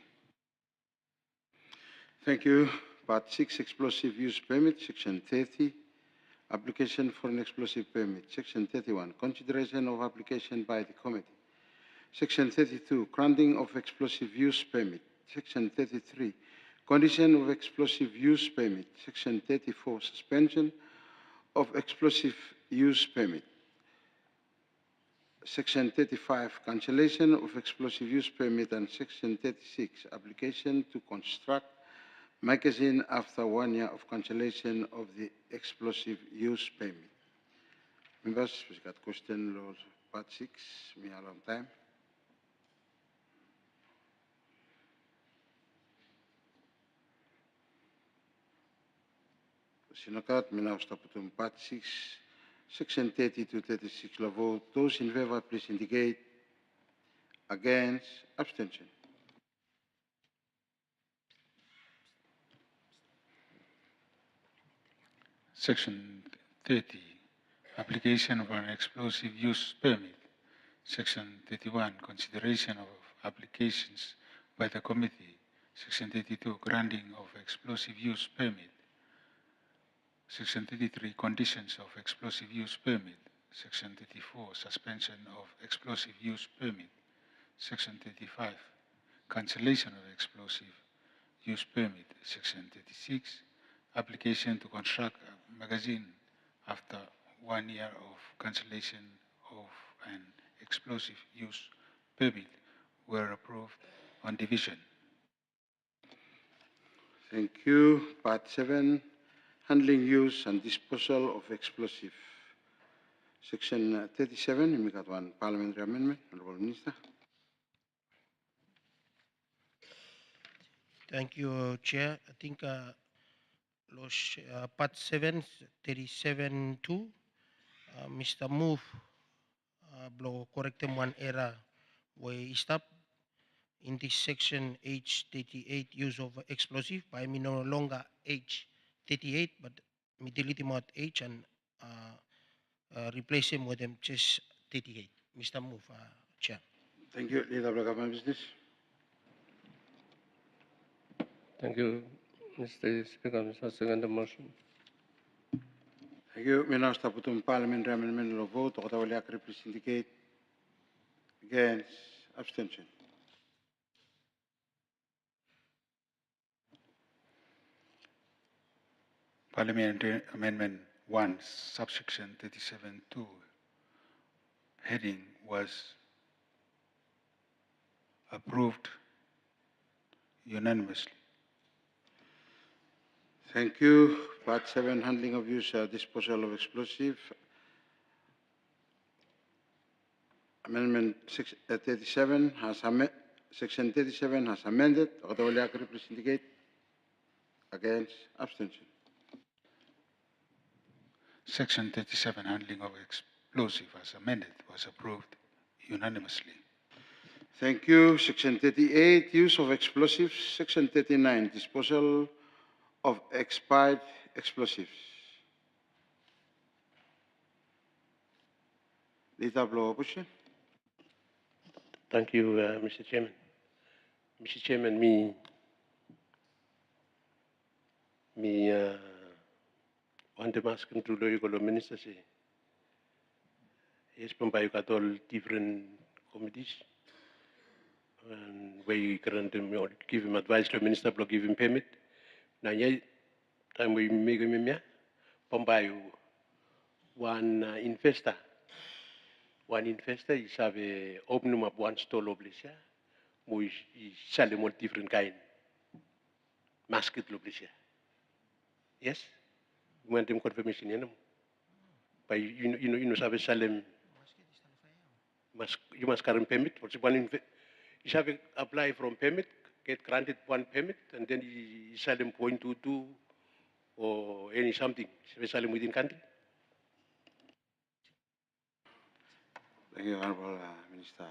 Thank you. Part 6, explosive use permit. Section 30, application for an explosive permit. Section 31, consideration of application by the committee. Section 32, granting of explosive use permit. Section 33, condition of explosive use permit. Section 34, suspension of explosive use permit. Section 35, cancellation of explosive use permit, and Section 36, application to construct magazine after 1 year of cancellation of the explosive use permit. Members, we got question law part 6, me a long time. Sinakat, me now stop to part 6. Section 30 to 36 law vote. Those in favor, please indicate. Against. Abstention. Section 30, application of an explosive use permit. Section 31, consideration of applications by the committee. Section 32, granting of explosive use permit. Section 33, conditions of explosive use permit. Section 34, suspension of explosive use permit. Section 35, cancellation of explosive use permit, Section 36, application to construct a magazine after 1 year of cancellation of an explosive use permit were approved on division. Thank you. Part 7, handling, use, and disposal of explosive. Section 37, we got one parliamentary amendment. Honorable Minister. Thank you, Chair. I think Part 7, 37.2, Mr. Move, blow correct them one error where stop in this section H38 use of explosive by me no longer H38 but me delete him out H and replace him with them just 38. Mr. Move, Chair. Thank you. Leader of the Government Business. Thank you, Mr. Speaker. Mr. Second the motion. Thank you. We now start with parliamentary amendment of vote. What will please indicate? Against? Abstention. Parliamentary Amendment 1, subsection 37.2, heading was approved unanimously. Thank you. Part 7, handling of use, disposal of explosive. Amendment 37 has Section 37 has amended. What will please indicate? Against? Abstention. Section 37, handling of explosive as amended, was approved unanimously. Thank you. Section 38, use of explosives. Section 39, disposal of expired explosives. Leader of the opposition. Thank you, Mr. Chairman. Mr. Chairman, me want to ask to the minister say, yes, Pumba, you got all different committees, and where you can give him advice to the minister, block give him permit. Now, yeah, time we make him here, Pumba, you one investor is have a opening up one store of Lisha, which is selling all different kind, basket of Lisha. Yes? You want them confirmation, you know? But you know, have a Salem, you must carry permit, what's one you have to apply from permit, get granted one permit, and then you sell them 0.22 or any something, Salem within country. Thank you, Honorable Minister.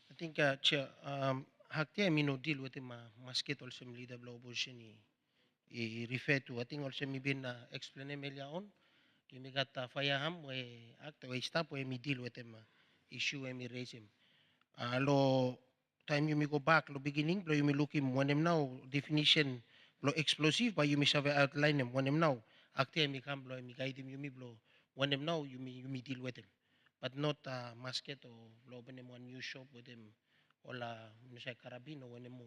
I think, Chair, Haktia me no deal with him, masket also leader of the opposition he refer to. I think also me been explain earlier on. You me got Fireham where act where stop where me deal with him issue where me raise him. Lo time you me go back lo beginning, lo you me look him when him now definition lo explosive, but you me have outline him when him now. Haktia me come blow me guide him you me blow when him now you me deal with him. But not masket or open him one new shop with him or la say carabino when him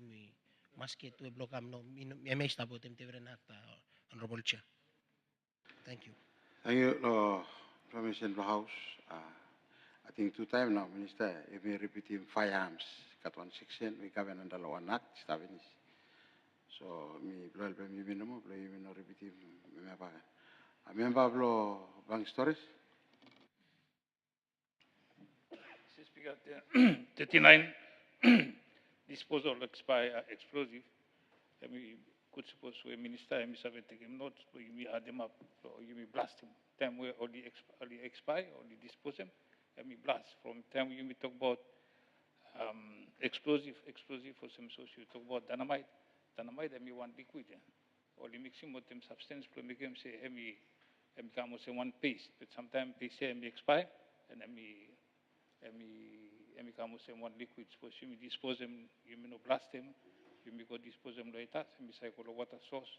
me masket to block am no me may stop with him to honorable chair. Thank you. Thank you, Permission the House. I think 2 times now, Minister, if we repeat him firearms, got one section, we have another one act, Stavinis. So, me, blow me minimum, blow you no repeat him, a member of law bank stories. Speaker, 39, disposal of explosive. We could suppose we minister and Mr. take him notes, we add them up, so you may blast him. Time we only expire, only dispose him, and we blast. From time you may talk about explosive for some source, you talk about dynamite, and we want liquid. Only mixing with them substance, to make him say, we come say one paste, but sometimes paste say we expire, and then we come say one liquid. Suppose you may dispose them, you may not blast them. You may go dispose them later, and we cycle a water source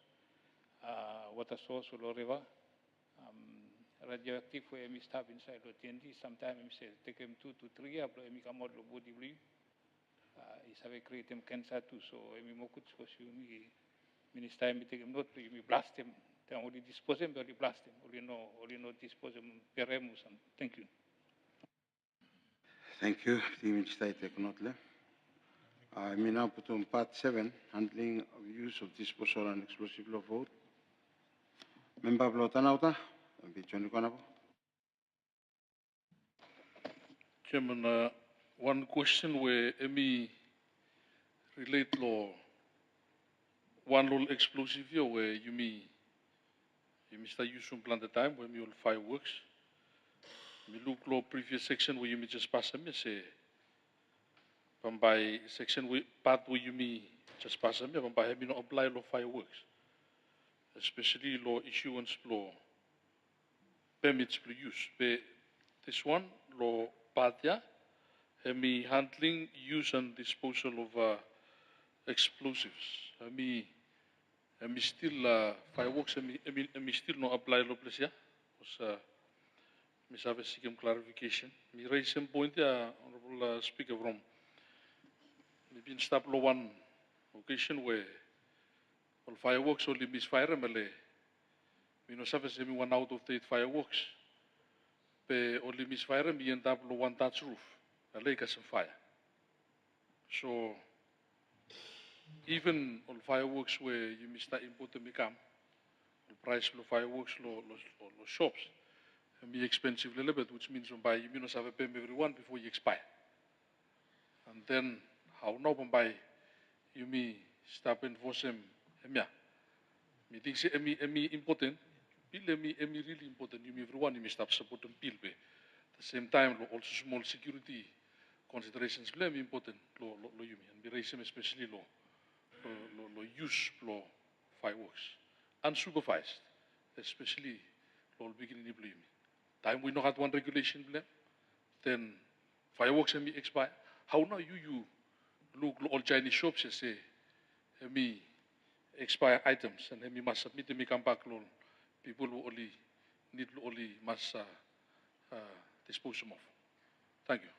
or river. Radioactive where we stop inside the TNT, sometimes we say take them 2 to 3 years, but we come out of body blue. Isabe create him cancer too, so emi mokut suppose you me minister emi take him not me blast him. Then only dispose him, only blast him. Only no dispose him peremus and thank you. Thank you. The Minister take note. I may now put on part 7, handling of use of disposal and explosive law vote. Member Blotanauta, be Johnny Konabo. Chairman, one question where Emi relate law one law explosive here where you start using plan the time when you fireworks. Me look law previous section where you may just pass them say from by section part where you may just pass them from by having no apply law fireworks. Especially law issuance law permits for use. But this one law part yeah, me handling, use and disposal of explosives. Me still fireworks. Me still no apply law place yeah. Because me have a seeking clarification. Me raise some point yeah, honorable speaker from. Me been stop law one occasion where all fireworks only misfire mele. Me no have a 1 out of 8 fireworks. But only misfire me end up law one touch roof. A lake has some fire. So even on fireworks where you miss that import me come, the price of fireworks lo shops and be expensive a little bit, which means you buy you must have a pay everyone before you expire. And then how now buy you me stop and force him yeah. Me think say emi important. Bill emi really important. You me everyone you stop support and bill. At the same time also small security considerations very important lo you me and be raise especially lo use law fireworks unsupervised, especially law beginning of me. Time we not had one regulation blame, then fireworks and me expire. How now you look all Chinese shops and say me expire items and me must submit me come back loan. People who only need only must dispose them of. Thank you.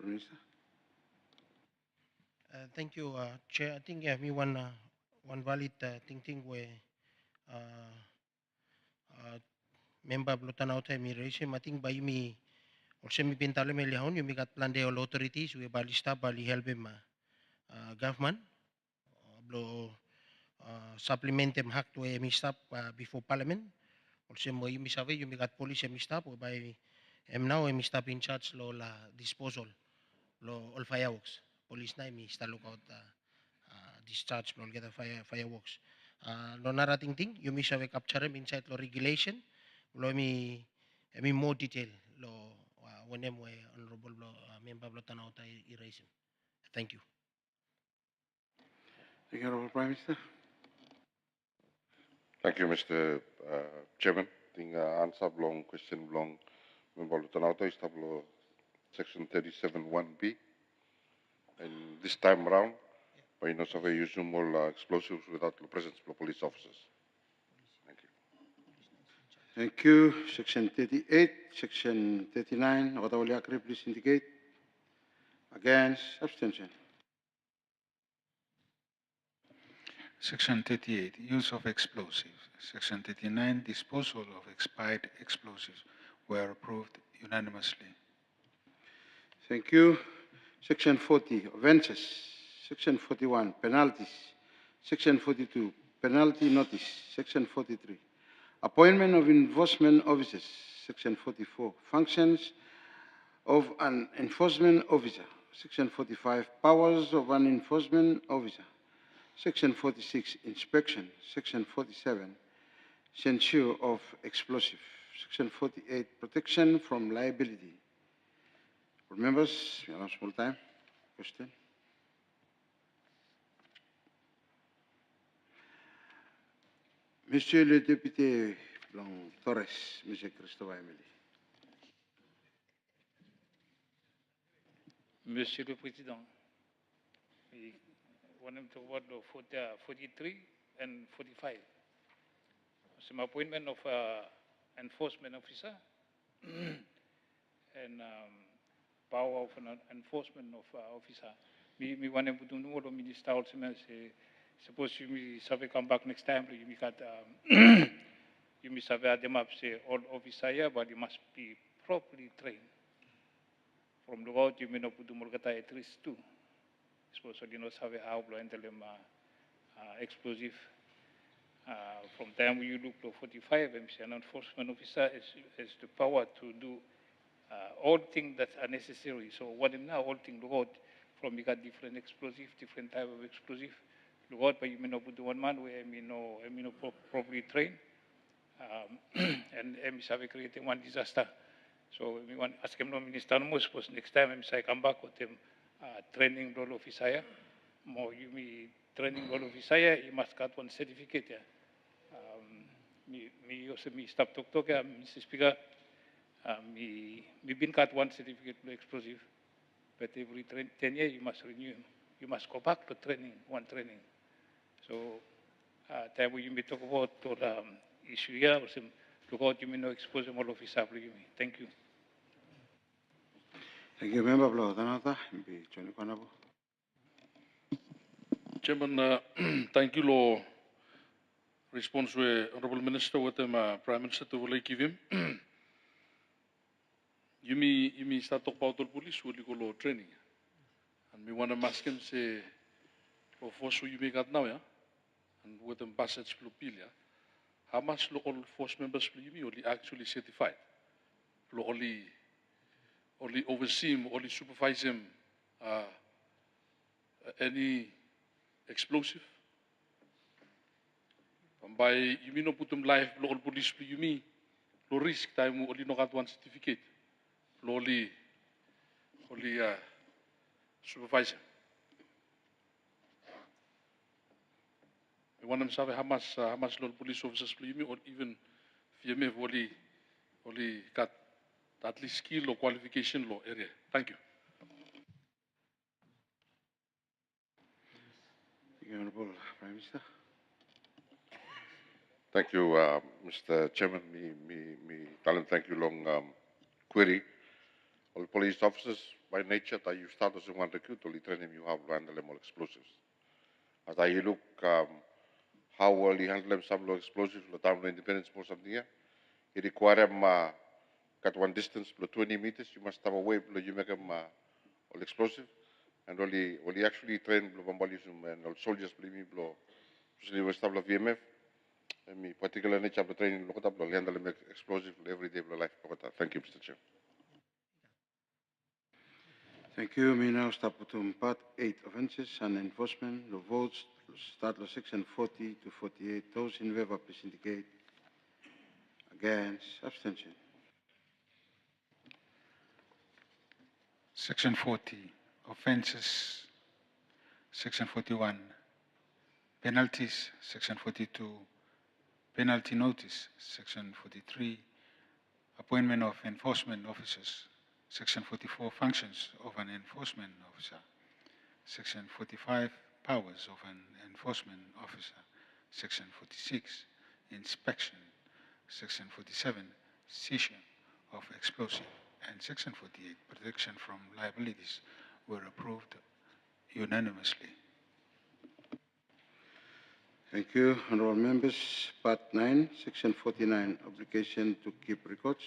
Minister. Thank you, Chair. I think me one valid thinking where member Blotanauta mi raise I think by me also me pintale me lihon you me got plan de all authorities we bali staff bali help him government blo supplement them hack to me staff before parliament also mo you me save you me got police me staff by now me staff in charge lo la disposal lo all fireworks police na mi sta look out discharge lo get fireworks lo narating thing you me save capture him inside lo regulation lo mi more detail lo when honorable member Blotanauta erase him. Thank you. Thank you, Honorable Prime Minister. Thank you, Mr. Chairman. I think answer belong question belong member Lieutenant is tablo section 37(1)(b). And this time around, by no survey using more explosives without the presence of police officers. Thank you. Thank you. Section 38, Section 39. Otawali Akre, please indicate. Against, abstention. Section 38, use of explosives. Section 39, disposal of expired explosives were approved unanimously. Thank you. Section 40, offences. Section 41, penalties. Section 42, penalty notice. Section 43, appointment of enforcement officers. Section 44, functions of an enforcement officer. Section 45, powers of an enforcement officer. Section 46, inspection. Section 47, censure of explosive. Section 48, protection from liability. Board members, we have small time. Question. Monsieur le député Blanc Torres, Monsieur Christophe Emily. Monsieur le Président, we want him to vote 43 and 45. Some appointment of enforcement officer. and power of an enforcement of officer. Me want to do no minister also say suppose you me survey come back next time you me got you me survey them up say all officer here but you must be properly trained. From the out you may not put the at least two. Suppose you know survey how blow enter them explosive. From time when you look to 45, MC, an enforcement officer has the power to do all things that are necessary. So what now all things look out from you got different explosive, different type of explosive. Look out, but you may not put the one man where I mean no properly trained. And MC have created one disaster. So we want ask him no minister no suppose next time MC come back with him training role officer. More you me training role officer, you must got one certificate. Yeah. Me also me stop talk Mr. Speaker. Me been got one certificate for explosive, but every 10 years you must renew him. You must go back to training, one training. So time when you may talk about issue here, or some look out you may know expose them all officer for you. Thank you. Thank you, Member Blow. Danata, be Johnny Konabo. Chairman, thank you, Law. Response to Honorable Minister with him, Prime Minister to will give him. You me start talk about the police will go law training. And me want to ask him say, for force you make that now, yeah? And with them passage plupilia, how much all force members you me only actually certified? Only oversee him, only supervise him any explosive? And by you mean no put them live all police you me no risk time only no got one certificate. Only supervisor. We want them to say how much law police officers you me or even if you only got at least skill or qualification law area. Thank you. Thank you, Honorable Prime Minister. Thank you, Mr. Chairman. Thank you long query. All police officers, by nature, that you start as one recruit, only train them you have to handle them all explosives. As I look how well you handle them some low explosives, the time of independence for something here, it require them cut one distance below 20 meters, you must have a way below you make them all explosive, and only actually train below bombardism and all soldiers believe me below, especially with stuff of VMF. And me particular nature of the training, look at handle them explosive every day of life. Thank you, Mr. Chair. Thank you. We now start with part 8 offences and enforcement. The votes start with section 40 to 48. Those in favour, please indicate. Against, abstention. Section 40, offences. Section 41, penalties. Section 42, penalty notice. Section 43, appointment of enforcement officers. Section 44, functions of an enforcement officer. Section 45, powers of an enforcement officer. Section 46, inspection. Section 47, seizure of explosive. And Section 48, protection from liabilities, were approved unanimously. Thank you, honourable members. Part 9, Section 49, obligation to keep records.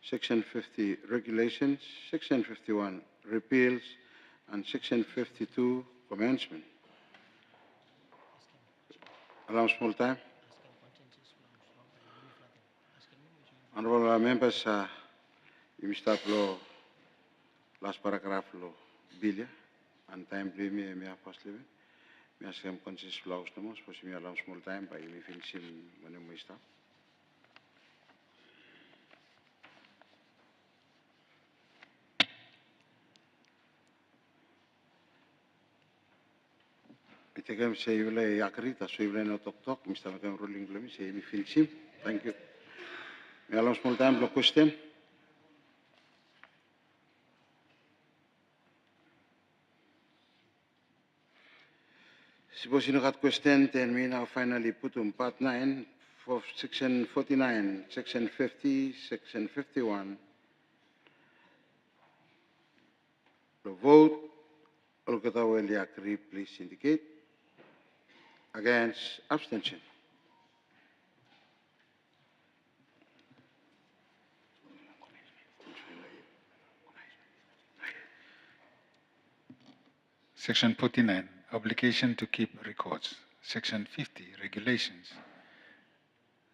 Section 50, regulations. Section 51, repeals. And Section 52, commencement. Allow small time. Honourable members, you start law, last paragraph law, bill, and time play me first living. Me ask him consist laws no more, suppose me allow small time, but you finish him when we start. I take him say you lay agrita, so you lay no talk, Mr. McCam ruling blame, say me finish him. Thank you. Me allow small time, block question. Suppose you got question, then we now finally put on part 9 for section 49, section 50, section 51, The vote, all that will agree, please indicate. Against, abstention. Section 49, obligation to keep records. Section 50, regulations.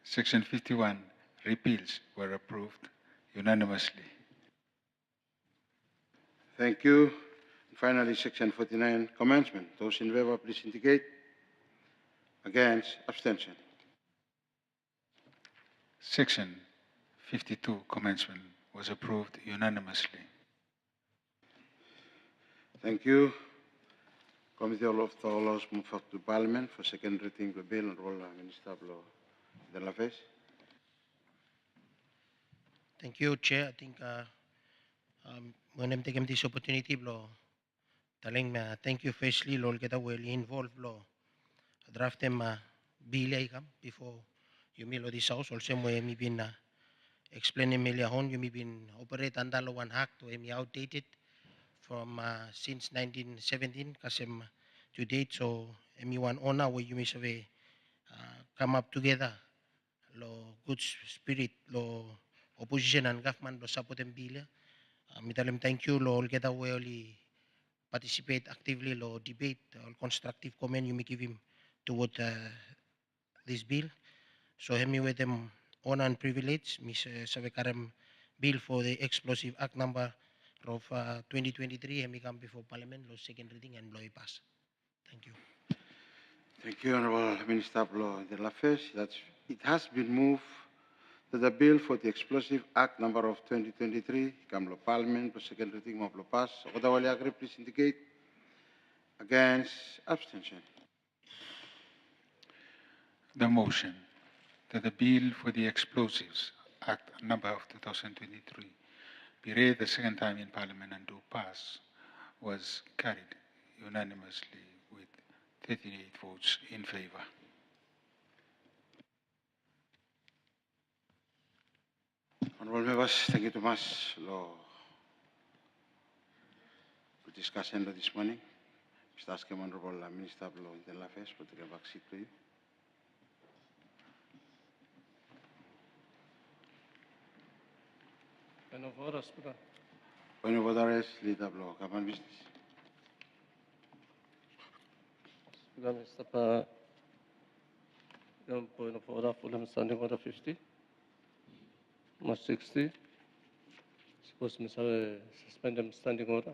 Section 51, repeals were approved unanimously. Thank you. Finally, Section 49, commencement. Those in favor, please indicate. Against, abstention. Section 52, commencement, was approved unanimously. Thank you. Committee of the Laws move up to Parliament for second reading the bill and roll Minister de la Face. Thank you, Chair. I think when I'm taking this opportunity, telling thank you firstly, Lord, get well involved, draft them bill before you meal this house. Also, me been explaining me hon, you me been operate under one hack to me outdated from since 1917, kasem to date. So me one honor where you may say come up together, lo good spirit, lo opposition and government lo support them bill. Me tell them thank you, lo all get away participate actively, lo debate, all constructive comment you may give him toward this bill. So me with them honor and privilege, Miss Savekaram bill for the Explosive Act number of 2023, and me come before Parliament, lo second reading and lo pass. Thank you. Thank you, Honorable Minister de la Face. It has been moved that the bill for the Explosive Act number of 2023 come to Parliament for second reading of pass. All agree, please indicate. Against, abstention. The motion that the bill for the Explosives Act number of 2023 be read the second time in Parliament and do pass was carried unanimously with 38 votes in favor. Honorable members, thank you too much for discussing this morning. Mr. Asking Honorable Minister de la Face for the back seat, please. Point of order, Speaker. Point of order is leader blow. Government business. Speaker, Mr. Point of order, full standing order 50. March 60. Suppose Mr. Suspend them standing order.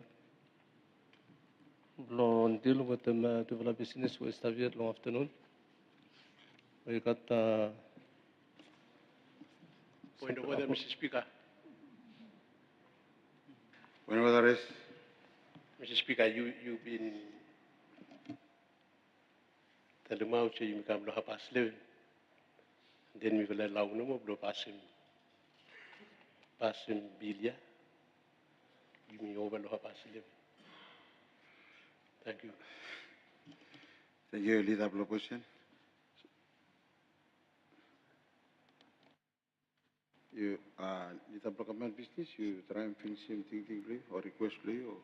Blow and deal with them develop business with Stavier long afternoon. We got Point of order, Mr. Speaker. Point of order is Mr. Speaker, you've been telling me how you come to half past 11. Then we will allow no more blow pass him bill. Give me over to half past 11. Thank you. Thank you, leader blow question. You leader blow government business. You try and finish something, please, or request, please, or.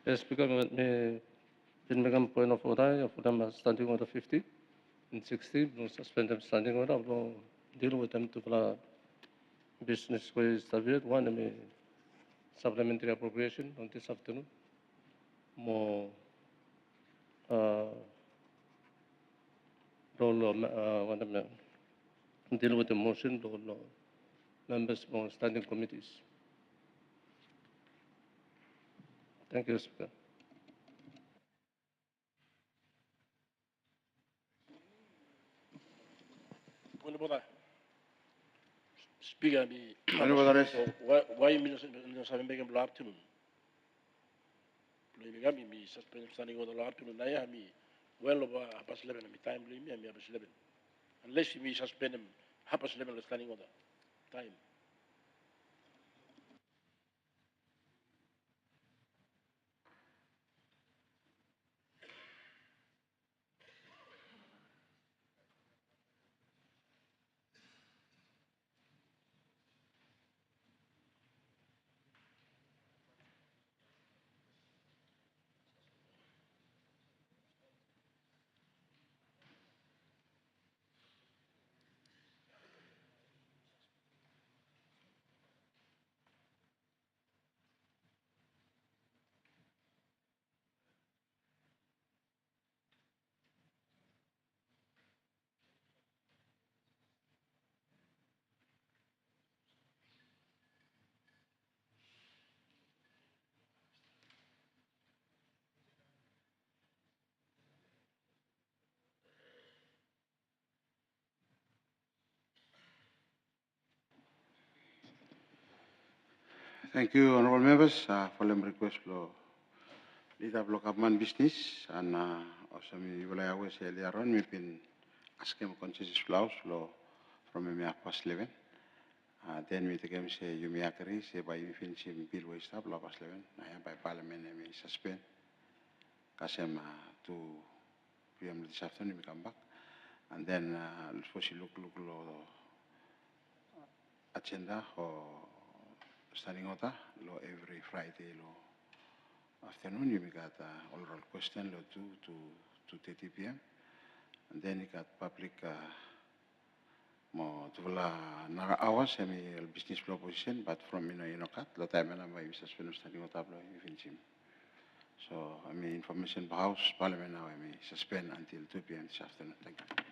Yes, Speaker, may didn't become point of order for them standing order 50 and 60. We'll suspend them standing order. We'll deal with them to the business with Stavier. One, may supplementary appropriation on this afternoon. More deal with the motion, members from standing committees. Thank you, Speaker. Speaker, why you not having making blow afternoon? Me suspend standing order afternoon. I me well over past 11. Me time blame me. Me past 11. Unless me suspend him past 11 standing order time. Thank you, honorable members. Following request for leader block government business and also me will I always earlier on we've been asking consensus flows flow from me past 11. Then we take say you may agree say by finish bill we stop law past 11. I by parliament and we suspend. Kasem to PM this afternoon we come back and then for she look agenda or standing order law every Friday law afternoon you got oral question law 2 to 30 p.m. and then you got public mo tula na hours semi business proposition but from cut lo time na may suspend standing order law even so I mean information about house parliament now I mean suspend until 2 p.m. this afternoon. Thank you.